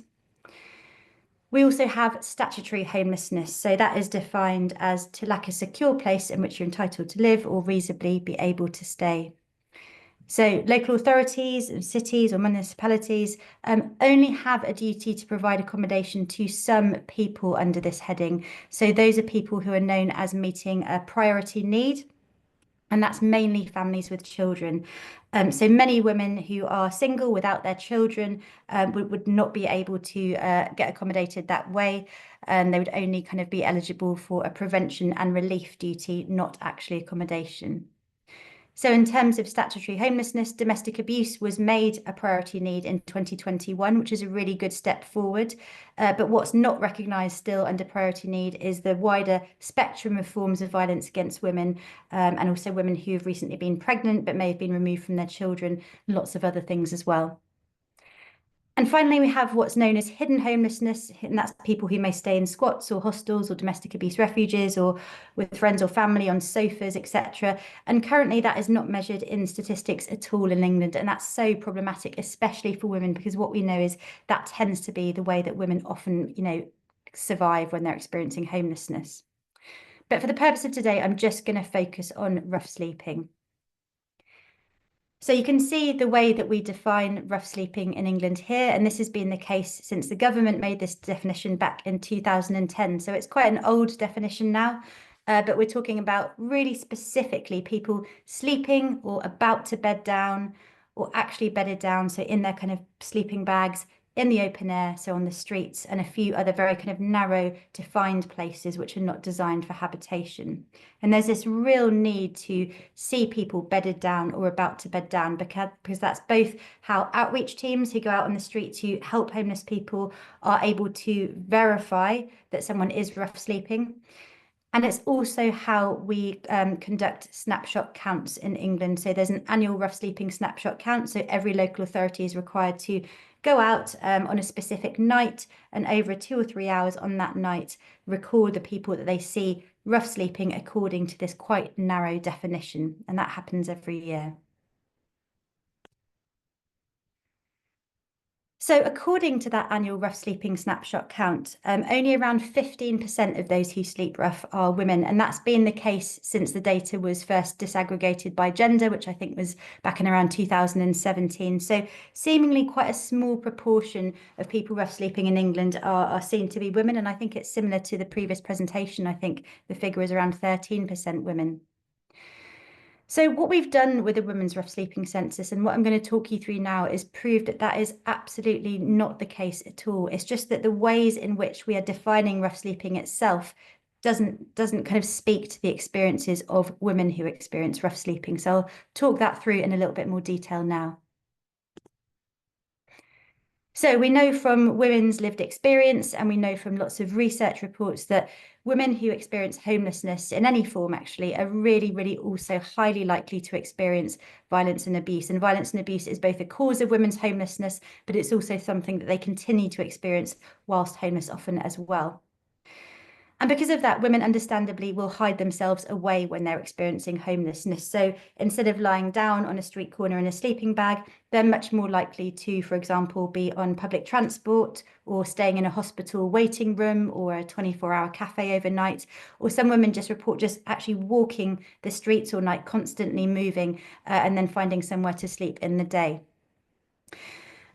We also have statutory homelessness. So that is defined as to lack a secure place in which you're entitled to live or reasonably be able to stay. So local authorities, cities or municipalities only have a duty to provide accommodation to some people under this heading. So those are people who are known as meeting a priority need. And that's mainly families with children. So many women who are single without their children would not be able to get accommodated that way. And they would only kind of be eligible for a prevention and relief duty, not actually accommodation. So in terms of statutory homelessness, domestic abuse was made a priority need in 2021, which is a really good step forward. But what's not recognised still under priority need is the wider spectrum of forms of violence against women, and also women who have recently been pregnant but may have been removed from their children, and lots of other things as well. And finally, we have what's known as hidden homelessness, and that's people who may stay in squats or hostels or domestic abuse refuges or with friends or family on sofas, etc. And currently that is not measured in statistics at all in England. And that's so problematic, especially for women, because what we know is that tends to be the way that women often, survive when they're experiencing homelessness. But for the purpose of today, I'm just going to focus on rough sleeping. So you can see the way that we define rough sleeping in England here, and this has been the case since the government made this definition back in 2010. So it's quite an old definition now, but we're talking about really specifically people sleeping or about to bed down or actually bedded down, so in their kind of sleeping bags, in the open air, so on the streets, and a few other very kind of narrow defined places which are not designed for habitation. And there's this real need to see people bedded down or about to bed down, because that's both how outreach teams who go out on the street to help homeless people are able to verify that someone is rough sleeping. And it's also how we conduct snapshot counts in England. So there's an annual rough sleeping snapshot count. So every local authority is required to go out on a specific night and over 2 or 3 hours on that night, record the people that they see rough sleeping according to this quite narrow definition. And that happens every year. So according to that annual rough sleeping snapshot count, only around 15% of those who sleep rough are women. And that's been the case since the data was first disaggregated by gender, which I think was back in around 2017. So seemingly quite a small proportion of people rough sleeping in England are seen to be women. And I think it's similar to the previous presentation. I think the figure is around 13% women. So what we've done with the Women's Rough Sleeping Census, and what I'm going to talk you through now, is proved that that is absolutely not the case at all. It's just that the ways in which we are defining rough sleeping itself doesn't kind of speak to the experiences of women who experience rough sleeping. So I'll talk that through in a little bit more detail now. So we know from women's lived experience, and we know from lots of research reports, that women who experience homelessness in any form actually are really, really also highly likely to experience violence and abuse. And violence and abuse is both a cause of women's homelessness, but it's also something that they continue to experience whilst homeless often as well. And because of that, women understandably will hide themselves away when they're experiencing homelessness. So instead of lying down on a street corner in a sleeping bag, they're much more likely to, for example, be on public transport or staying in a hospital waiting room or a 24-hour cafe overnight. Or some women just report just actually walking the streets all night, constantly moving, and then finding somewhere to sleep in the day.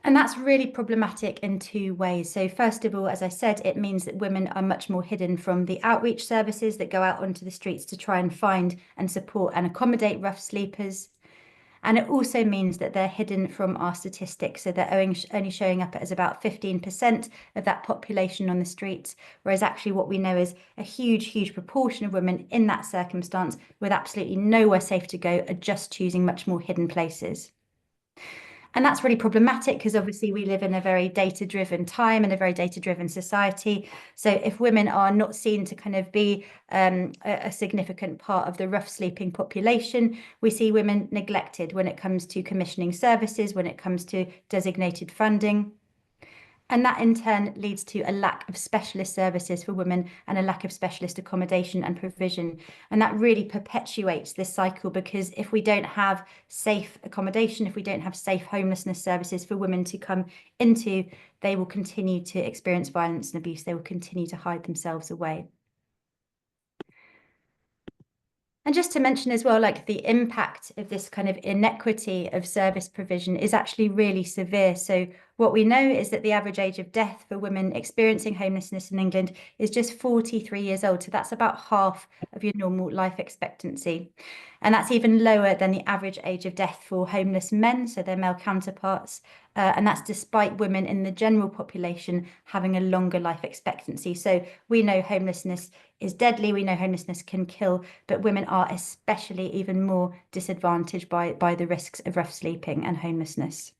And that's really problematic in 2 ways. So first of all, as I said, it means that women are much more hidden from the outreach services that go out onto the streets to try and find and support and accommodate rough sleepers. And it also means that they're hidden from our statistics. So they're only showing up as about 15% of that population on the streets, whereas actually what we know is a huge, huge proportion of women in that circumstance with absolutely nowhere safe to go are just choosing much more hidden places. And that's really problematic because obviously we live in a very data-driven time and a very data-driven society. So if women are not seen to kind of be a significant part of the rough sleeping population, we see women neglected when it comes to commissioning services, when it comes to designated funding. And that in turn leads to a lack of specialist services for women and a lack of specialist accommodation and provision. And that really perpetuates this cycle, because if we don't have safe accommodation, if we don't have safe homelessness services for women to come into, they will continue to experience violence and abuse. They will continue to hide themselves away. And just to mention as well, like the impact of this kind of inequity of service provision is actually really severe. So what we know is that the average age of death for women experiencing homelessness in England is just 43 years old. So that's about half of your normal life expectancy. And that's even lower than the average age of death for homeless men, so their male counterparts. And that's despite women in the general population having a longer life expectancy. So we know homelessness is deadly, we know homelessness can kill, but women are especially even more disadvantaged by the risks of rough sleeping and homelessness.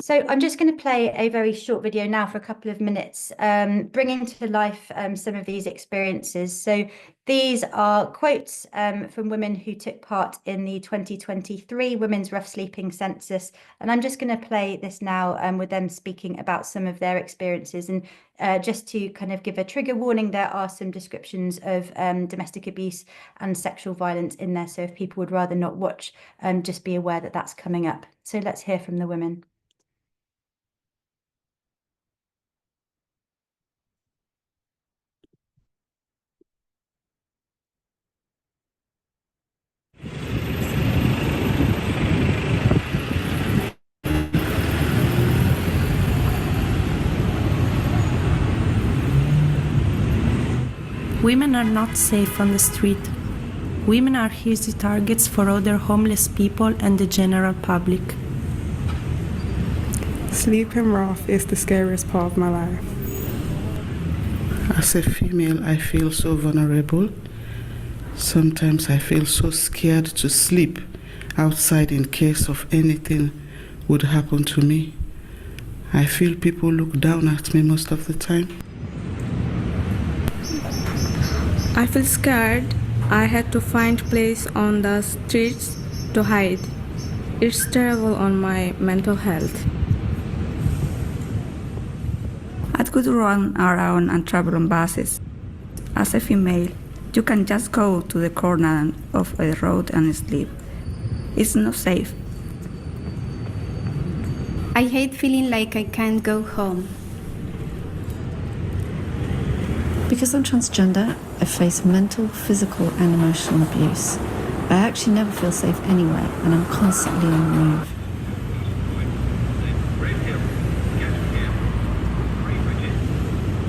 So I'm just going to play a very short video now for a couple of minutes, bringing to life some of these experiences. So these are quotes from women who took part in the 2023 Women's Rough Sleeping Census. And I'm just going to play this now with them speaking about some of their experiences. And just to kind of give a trigger warning, there are some descriptions of domestic abuse and sexual violence in there. So if people would rather not watch, just be aware that that's coming up. So let's hear from the women. Women are not safe on the street. Women are easy targets for other homeless people and the general public. Sleeping rough is the scariest part of my life. As a female, I feel so vulnerable. Sometimes I feel so scared to sleep outside in case of anything would happen to me. I feel people look down at me most of the time. I feel scared. I had to find place on the streets to hide. It's terrible on my mental health. I could run around and travel on buses. As a female, you can just go to the corner of a road and sleep. It's not safe. I hate feeling like I can't go home. Because I'm transgender, I face mental, physical and emotional abuse. I actually never feel safe anywhere and I'm constantly on the move.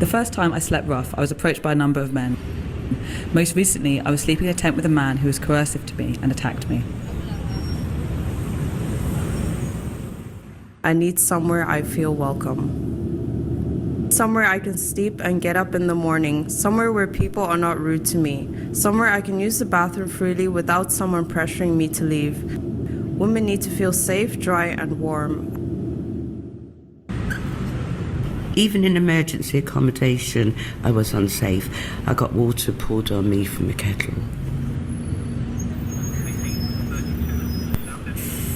The first time I slept rough, I was approached by a number of men. Most recently, I was sleeping in a tent with a man who was coercive to me and attacked me. I need somewhere I feel welcome. Somewhere I can sleep and get up in the morning. Somewhere where people are not rude to me. Somewhere I can use the bathroom freely without someone pressuring me to leave. Women need to feel safe, dry and warm. Even in emergency accommodation, I was unsafe. I got water poured on me from a kettle.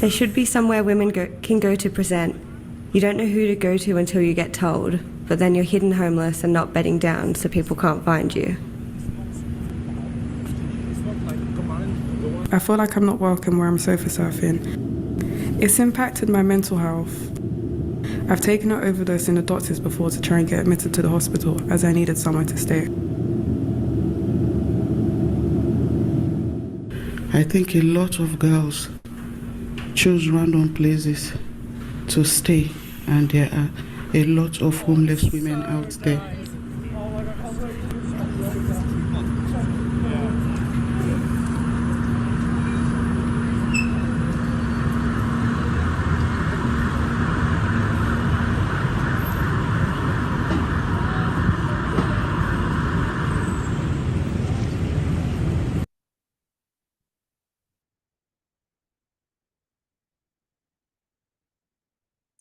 There should be somewhere women can go to present. You don't know who to go to until you get told, but then you're hidden homeless and not bedding down so people can't find you. I feel like I'm not welcome where I'm sofa surfing. It's impacted my mental health. I've taken an overdose in the doctors before to try and get admitted to the hospital as I needed somewhere to stay. I think a lot of girls choose random places to stay, and there are a lot of homeless women out there.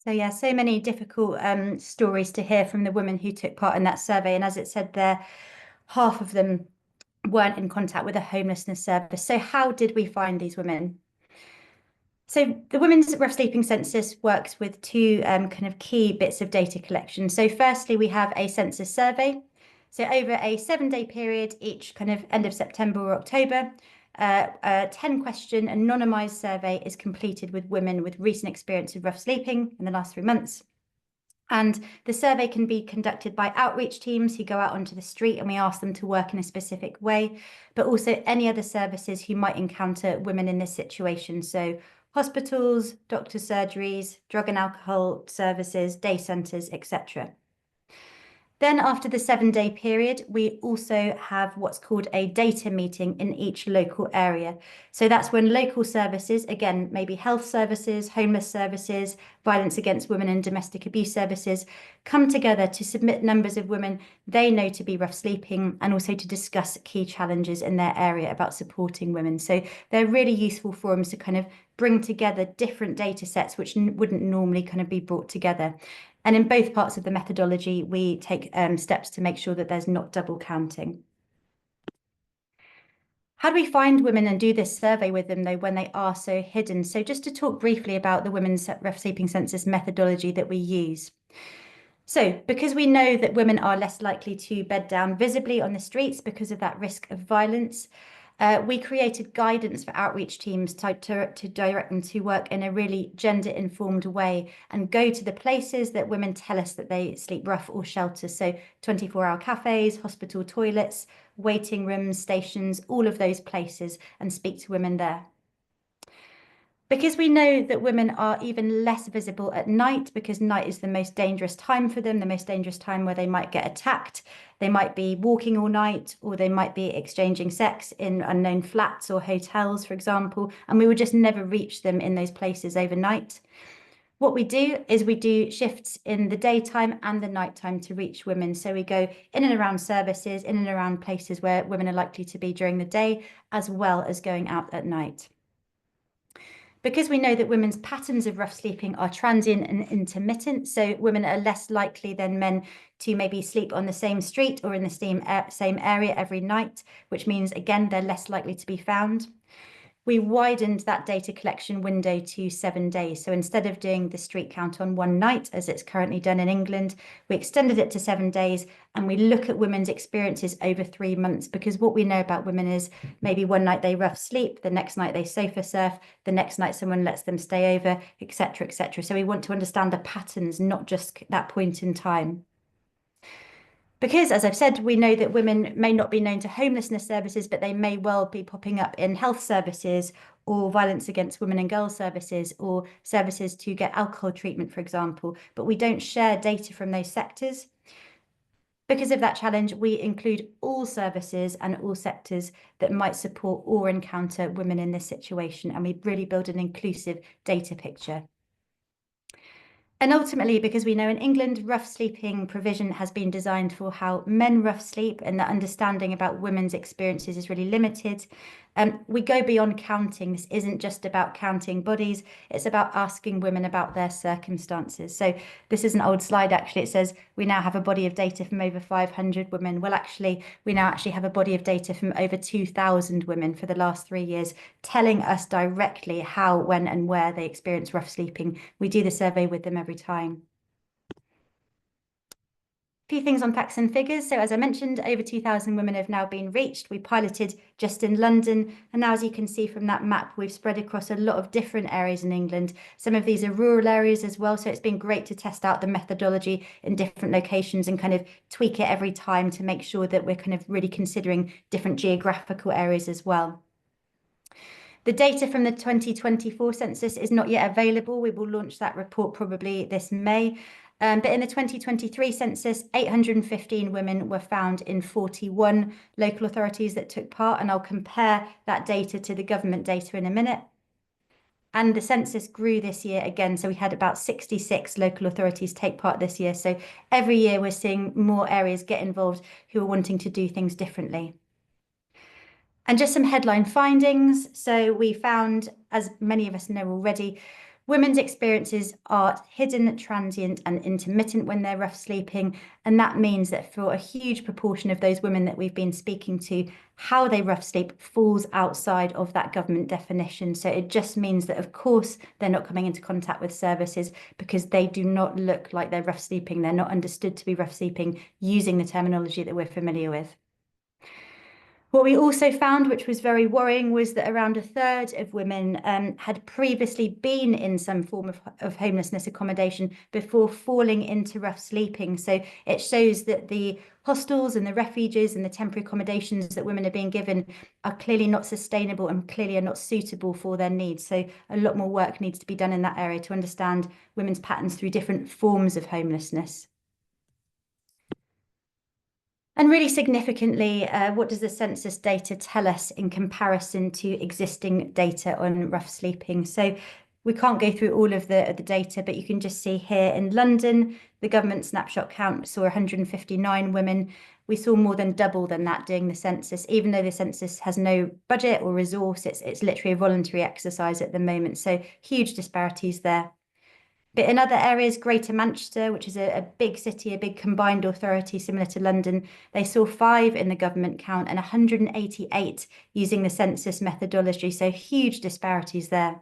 So yeah, so many difficult stories to hear from the women who took part in that survey. And as it said there, half of them weren't in contact with a homelessness service. So how did we find these women? So the Women's Rough Sleeping Census works with two kind of key bits of data collection. So firstly, we have a census survey. So over a 7-day period, each kind of end of September or October, a 10-question anonymised survey is completed with women with recent experience of rough sleeping in the last 3 months. And the survey can be conducted by outreach teams who go out onto the street and we ask them to work in a specific way, but also any other services who might encounter women in this situation. So hospitals, doctors' surgeries, drug and alcohol services, day centres, etc. Then after the 7-day period, we also have what's called a data meeting in each local area. So that's when local services, again, maybe health services, homeless services, violence against women and domestic abuse services, come together to submit numbers of women they know to be rough sleeping and also to discuss key challenges in their area about supporting women. So they're really useful forums to kind of bring together different data sets which wouldn't normally kind of be brought together. And in both parts of the methodology, we take steps to make sure that there's not double counting. How do we find women and do this survey with them, though, when they are so hidden? So just to talk briefly about the Women's Rough Sleeping Census methodology that we use. So because we know that women are less likely to bed down visibly on the streets because of that risk of violence, we created guidance for outreach teams to direct them to work in a really gender-informed way and go to the places that women tell us that they sleep rough or shelter. So 24-hour cafes, hospital toilets, waiting rooms, stations, all of those places, and speak to women there. Because we know that women are even less visible at night, because night is the most dangerous time for them, the most dangerous time where they might get attacked. They might be walking all night, or they might be exchanging sex in unknown flats or hotels, for example, and we would just never reach them in those places overnight. What we do is we do shifts in the daytime and the nighttime to reach women. So we go in and around services, in and around places where women are likely to be during the day, as well as going out at night. Because we know that women's patterns of rough sleeping are transient and intermittent, so women are less likely than men to maybe sleep on the same street or in the same area every night, which means, again, they're less likely to be found. We widened that data collection window to 7 days. So instead of doing the street count on one night, as it's currently done in England, we extended it to 7 days, and we look at women's experiences over 3 months, because what we know about women is maybe one night they rough sleep, the next night they sofa surf, the next night someone lets them stay over, etc., etc. So we want to understand the patterns, not just that point in time. Because, as I've said, we know that women may not be known to homelessness services, but they may well be popping up in health services or violence against women and girls services or services to get alcohol treatment, for example, but we don't share data from those sectors. Because of that challenge, we include all services and all sectors that might support or encounter women in this situation, and we really build an inclusive data picture. And ultimately, because we know in England, rough sleeping provision has been designed for how men rough sleep, and the understanding about women's experiences is really limited. We go beyond counting. This isn't just about counting bodies. It's about asking women about their circumstances. So this is an old slide, actually. It says we now have a body of data from over 500 women. Well, actually, we now actually have a body of data from over 2,000 women for the last 3 years, telling us directly how, when, and where they experience rough sleeping. We do the survey with them every time. A few things on facts and figures. So as I mentioned, over 2,000 women have now been reached. We piloted just in London. And now, as you can see from that map, we've spread across a lot of different areas in England. Some of these are rural areas as well. So it's been great to test out the methodology in different locations and kind of tweak it every time to make sure that we're kind of really considering different geographical areas as well. The data from the 2024 census is not yet available. We will launch that report probably this May. But in the 2023 census, 815 women were found in 41 local authorities that took part, and I'll compare that data to the government data in a minute. And the census grew this year again, so we had about 66 local authorities take part this year. So every year we're seeing more areas get involved who are wanting to do things differently. And just some headline findings. So we found, as many of us know already, women's experiences are hidden, transient, and intermittent when they're rough sleeping. And that means that for a huge proportion of those women that we've been speaking to, how they rough sleep falls outside of that government definition. So it just means that, of course, they're not coming into contact with services because they do not look like they're rough sleeping. They're not understood to be rough sleeping using the terminology that we're familiar with. What we also found, which was very worrying, was that around 1/3 of women had previously been in some form of homelessness accommodation before falling into rough sleeping. So it shows that the hostels and the refuges and the temporary accommodations that women are being given are clearly not sustainable and clearly are not suitable for their needs. So a lot more work needs to be done in that area to understand women's patterns through different forms of homelessness. And really significantly, what does the census data tell us in comparison to existing data on rough sleeping? So We can't go through all of the data, but you can just see here in London, the government snapshot count saw 159 women. We saw more than double than that doing the census, even though the census has no budget or resource. It's literally a voluntary exercise at the moment. So huge disparities there. But in other areas, Greater Manchester, which is a big city, a big combined authority similar to London, they saw 5 in the government count and 188 using the census methodology. So huge disparities there.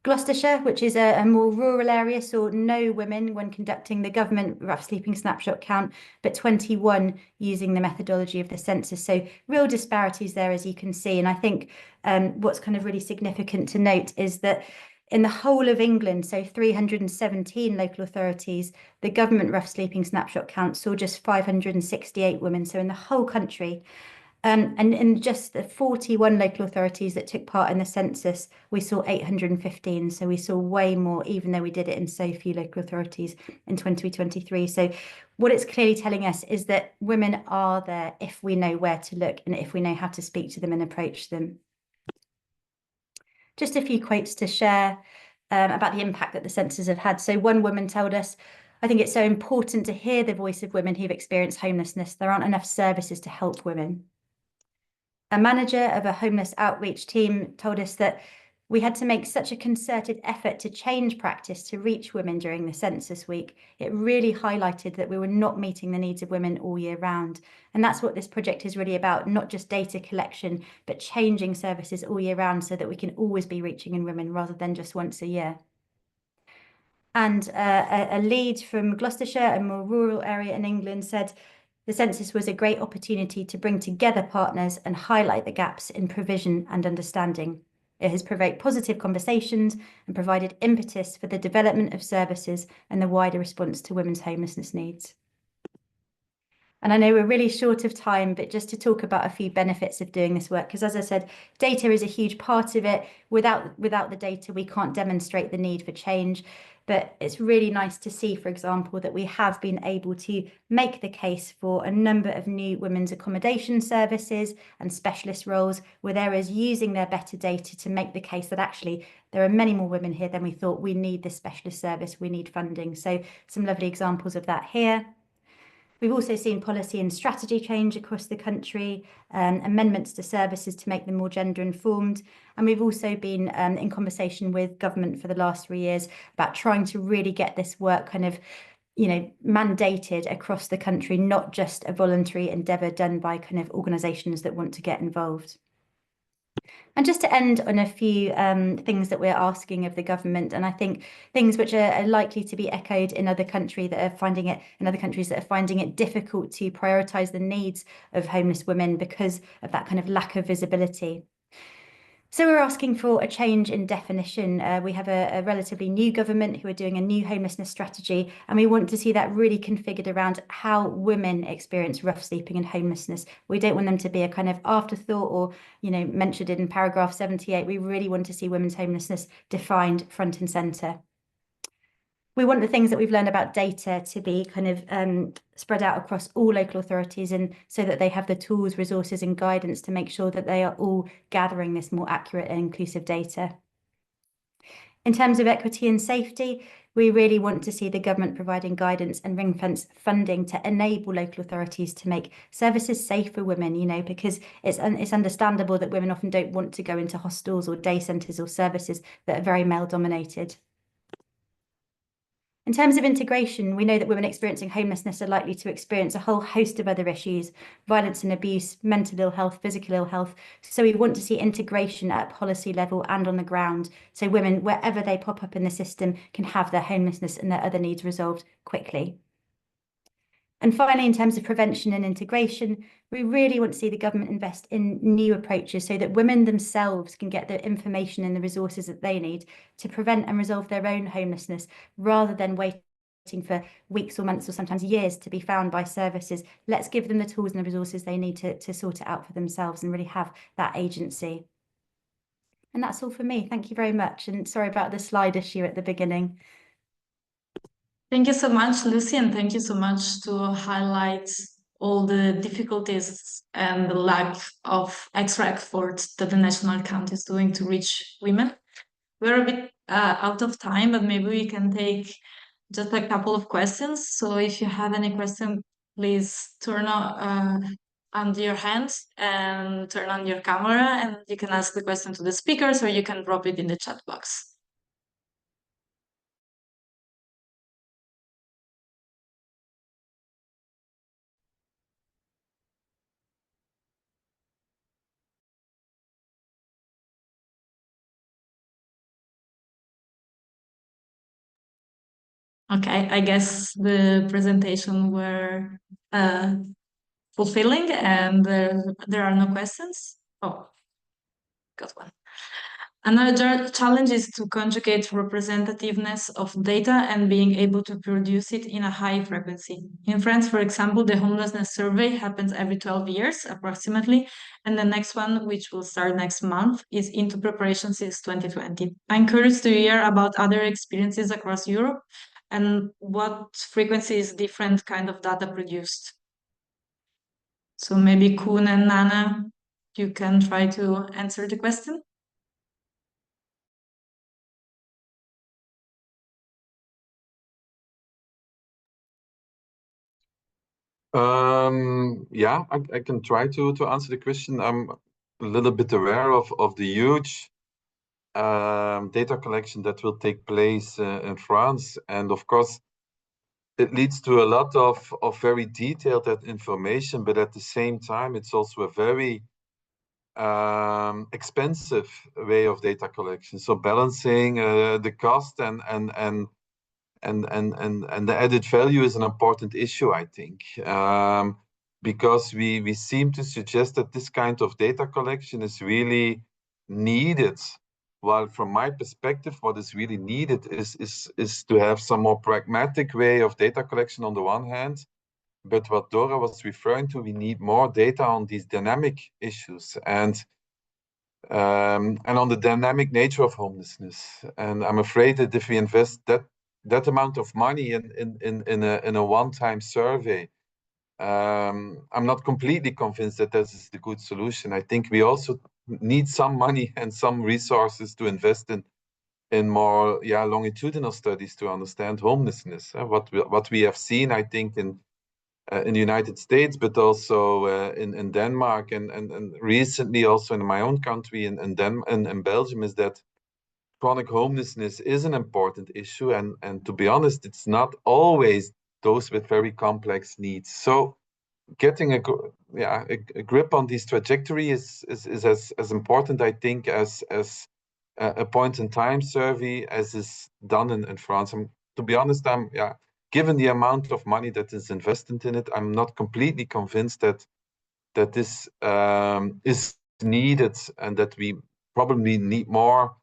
Gloucestershire, which is a more rural area, saw no women when conducting the government rough sleeping snapshot count, but 21 using the methodology of the census. So real disparities there, as you can see. And I think what's kind of really significant to note is that in the whole of England, so 317 local authorities, the government rough sleeping snapshot count saw just 568 women. So in the whole country, and in just the 41 local authorities that took part in the census, we saw 815. So we saw way more, even though we did it in so few local authorities in 2023. So what it's clearly telling us is that women are there if we know where to look and if we know how to speak to them and approach them. Just a few quotes to share about the impact that the census have had. So one woman told us, "I think it's so important to hear the voice of women who've experienced homelessness. There aren't enough services to help women." A manager of a homeless outreach team told us that we had to make such a concerted effort to change practice to reach women during the census week. It really highlighted that we were not meeting the needs of women all year round. And that's what this project is really about, not just data collection, but changing services all year round so that we can always be reaching in women rather than just once a year. And a lead from Gloucestershire, a more rural area in England, said, "The census was a great opportunity to bring together partners and highlight the gaps in provision and understanding. It has provoked positive conversations and provided impetus for the development of services and the wider response to women's homelessness needs." And I know we're really short of time, but just to talk about a few benefits of doing this work, because as I said, data is a huge part of it. Without the data, we can't demonstrate the need for change. But it's really nice to see, for example, that we have been able to make the case for a number of new women's accommodation services and specialist roles, with areas using their better data to make the case that actually there are many more women here than we thought. We need this specialist service, we need funding. So some lovely examples of that here. We've also seen policy and strategy change across the country, amendments to services to make them more gender informed. And we've also been in conversation with government for the last 3 years about trying to really get this work kind of, mandated across the country, not just a voluntary endeavour done by kind of organisations that want to get involved. And just to end on a few things that we're asking of the government, and I think things which are likely to be echoed in other countries that are finding it difficult to prioritise the needs of homeless women because of that kind of lack of visibility. So we're asking for a change in definition. We have a relatively new government who are doing a new homelessness strategy, and we want to see that really configured around how women experience rough sleeping and homelessness. We don't want them to be a kind of afterthought or, mentioned in paragraph 78. We really want to see women's homelessness defined front and centre. We want the things that we've learned about data to be kind of spread out across all local authorities, and so that they have the tools, resources and guidance to make sure that they are all gathering this more accurate and inclusive data. In terms of equity and safety, we really want to see the government providing guidance and ring-fence funding to enable local authorities to make services safe for women, because it's understandable that women often don't want to go into hostels or day centres or services that are very male-dominated. In terms of integration, we know that women experiencing homelessness are likely to experience a whole host of other issues: violence and abuse, mental ill health, physical ill health. So we want to see integration at policy level and on the ground, so women, wherever they pop up in the system, can have their homelessness and their other needs resolved quickly. And finally, in terms of prevention and integration, we really want to see the government invest in new approaches so that women themselves can get the information and the resources that they need to prevent and resolve their own homelessness, rather than waiting for weeks or months or sometimes years to be found by services. Let's give them the tools and the resources they need to sort it out for themselves and really have that agency. And that's all for me. Thank you very much. And sorry about the slide issue at the beginning. Thank you so much, Lucy, and thank you so much to highlight all the difficulties and the lack of extra effort that the national account is doing to reach women. We're a bit out of time, but maybe we can take just a couple of questions. So if you have any question, please turn on your hands and turn on your camera, and you can ask the question to the speakers, or you can drop it in the chat box. Okay, I guess the presentation were fulfilling, and there are no questions. Oh, got one. Another challenge is to conjugate representativeness of data and being able to produce it in a high frequency. In France, for example, the homelessness survey happens every 12 years approximately, and the next one, which will start next month, is into preparation since 2020. I'm curious to hear about other experiences across Europe and what frequency is different kind of data produced. So maybe Koen and Nana, you can try to answer the question. Yeah, I can try to answer the question. I'm a little bit aware of the huge data collection that will take place in France. And of course, it leads to a lot of very detailed information, but at the same time, it's also a very expensive way of data collection. So balancing the cost and the added value is an important issue, I think, because we seem to suggest that this kind of data collection is really needed. While from my perspective, what is really needed is to have some more pragmatic way of data collection on the one hand, but what Dora was referring to, we need more data on these dynamic issues and on the dynamic nature of homelessness. And I'm afraid that if we invest that amount of money in a one-time survey, I'm not completely convinced that this is the good solution. I think we also need some money and some resources to invest in more longitudinal studies to understand homelessness. What we have seen, I think, in the United States, but also in Denmark and recently also in my own country in Belgium, is that chronic homelessness is an important issue, and to be honest, it's not always those with very complex needs. So getting a grip on this trajectory is as important, I think, as a point-in-time survey as is done in France. To be honest, given the amount of money that is invested in it, I'm not completely convinced that this is needed, and that we probably need more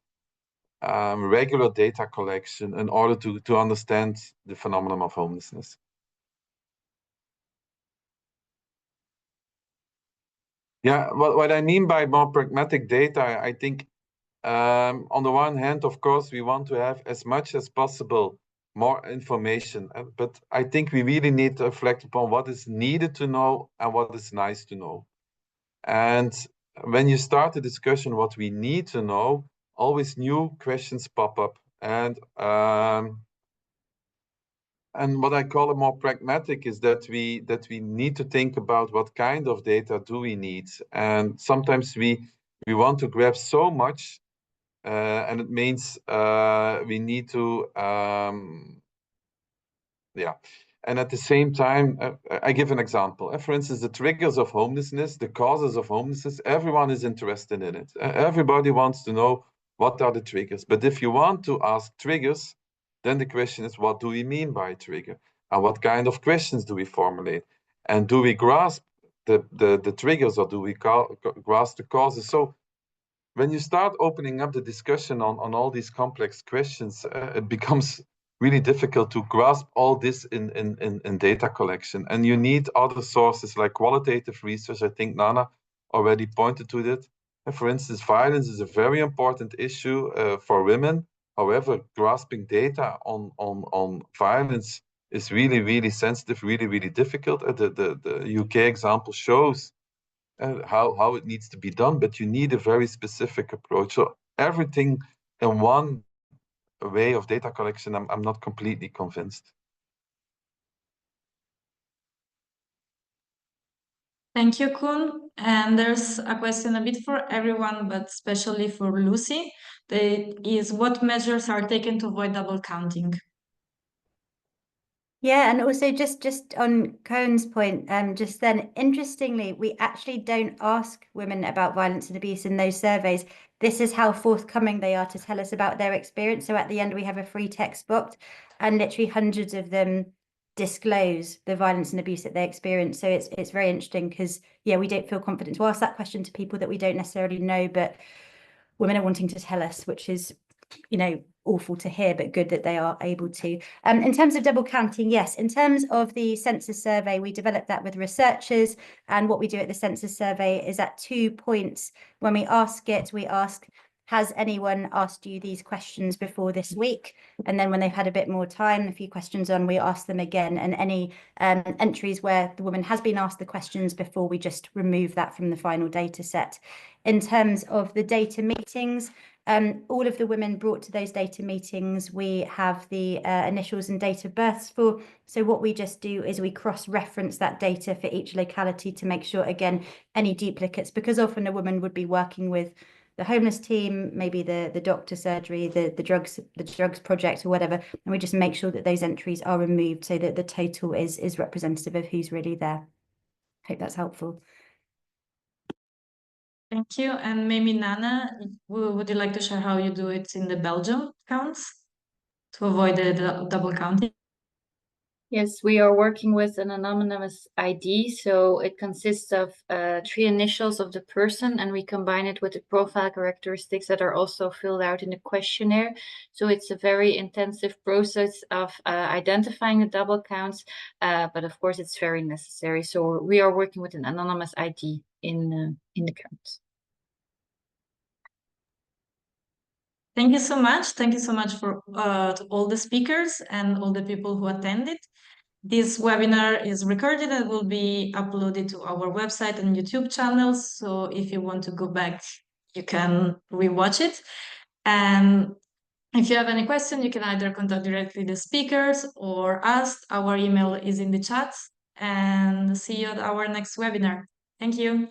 regular data collection in order to understand the phenomenon of homelessness. Yeah, what I mean by more pragmatic data, I think on the one hand, of course, we want to have as much as possible more information, but I think we really need to reflect upon what is needed to know and what is nice to know. And when you start a discussion what we need to know, always new questions pop up. And what I call it more pragmatic is that we need to think about what kind of data do we need. And sometimes we want to grab so much, and it means we need to and at the same time, I give an example. For instance, the triggers of homelessness, the causes of homelessness, everyone is interested in it. Everybody wants to know what are the triggers. But if you want to ask triggers, then the question is, what do we mean by trigger? And what kind of questions do we formulate? And do we grasp the triggers, or do we grasp the causes? So when you start opening up the discussion on all these complex questions, it becomes really difficult to grasp all this in data collection. And you need other sources like qualitative research. I think Nana already pointed to that. And for instance, violence is a very important issue for women. However, grasping data on violence is really, really sensitive, really, really difficult. The UK example shows how it needs to be done, but you need a very specific approach. So everything in one way of data collection, I'm not completely convinced. Thank you, Koen. And there's a question a bit for everyone, but especially for Lucy. That is, what measures are taken to avoid double counting? Yeah, and also just on Cohen's point, just then, interestingly, we actually don't ask women about violence and abuse in those surveys. This is how forthcoming they are to tell us about their experience. So at the end, we have a free text box, and literally hundreds of them disclose the violence and abuse that they experience. So it's very interesting because, yeah, we don't feel confident to ask that question to people that we don't necessarily know, but women are wanting to tell us, which is, you know, awful to hear, but good that they are able to. In terms of double counting, yes, in terms of the census survey, we developed that with researchers, and what we do at the census survey is at 2 points. When we ask it, we ask, has anyone asked you these questions before this week? And then when they've had a bit more time, a few questions on, we ask them again, and any entries where the woman has been asked the questions before, we just remove that from the final data set. In terms of the data meetings, all of the women brought to those data meetings, we have the initials and date of births for. So what we just do is we cross-reference that data for each locality to make sure, again, any duplicates, because often a woman would be working with the homeless team, maybe the doctor surgery, the drugs project or whatever, and we just make sure that those entries are removed so that the total is representative of who's really there. Hope that's helpful. Thank you. And maybe Nana, would you like to share how you do it in the Belgium counts to avoid the double counting? Yes, we are working with an anonymous ID. So it consists of 3 initials of the person, and we combine it with the profile characteristics that are also filled out in the questionnaire. So it's a very intensive process of identifying the double counts, but of course it's very necessary. So we are working with an anonymous ID in the counts. Thank you so much. Thank you so much for to all the speakers and all the people who attended. This webinar is recorded and will be uploaded to our website and YouTube channels. So if you want to go back, you can rewatch it. And if you have any question, you can either contact directly the speakers or us. Our email is in the chat. And see you at our next webinar. Thank you.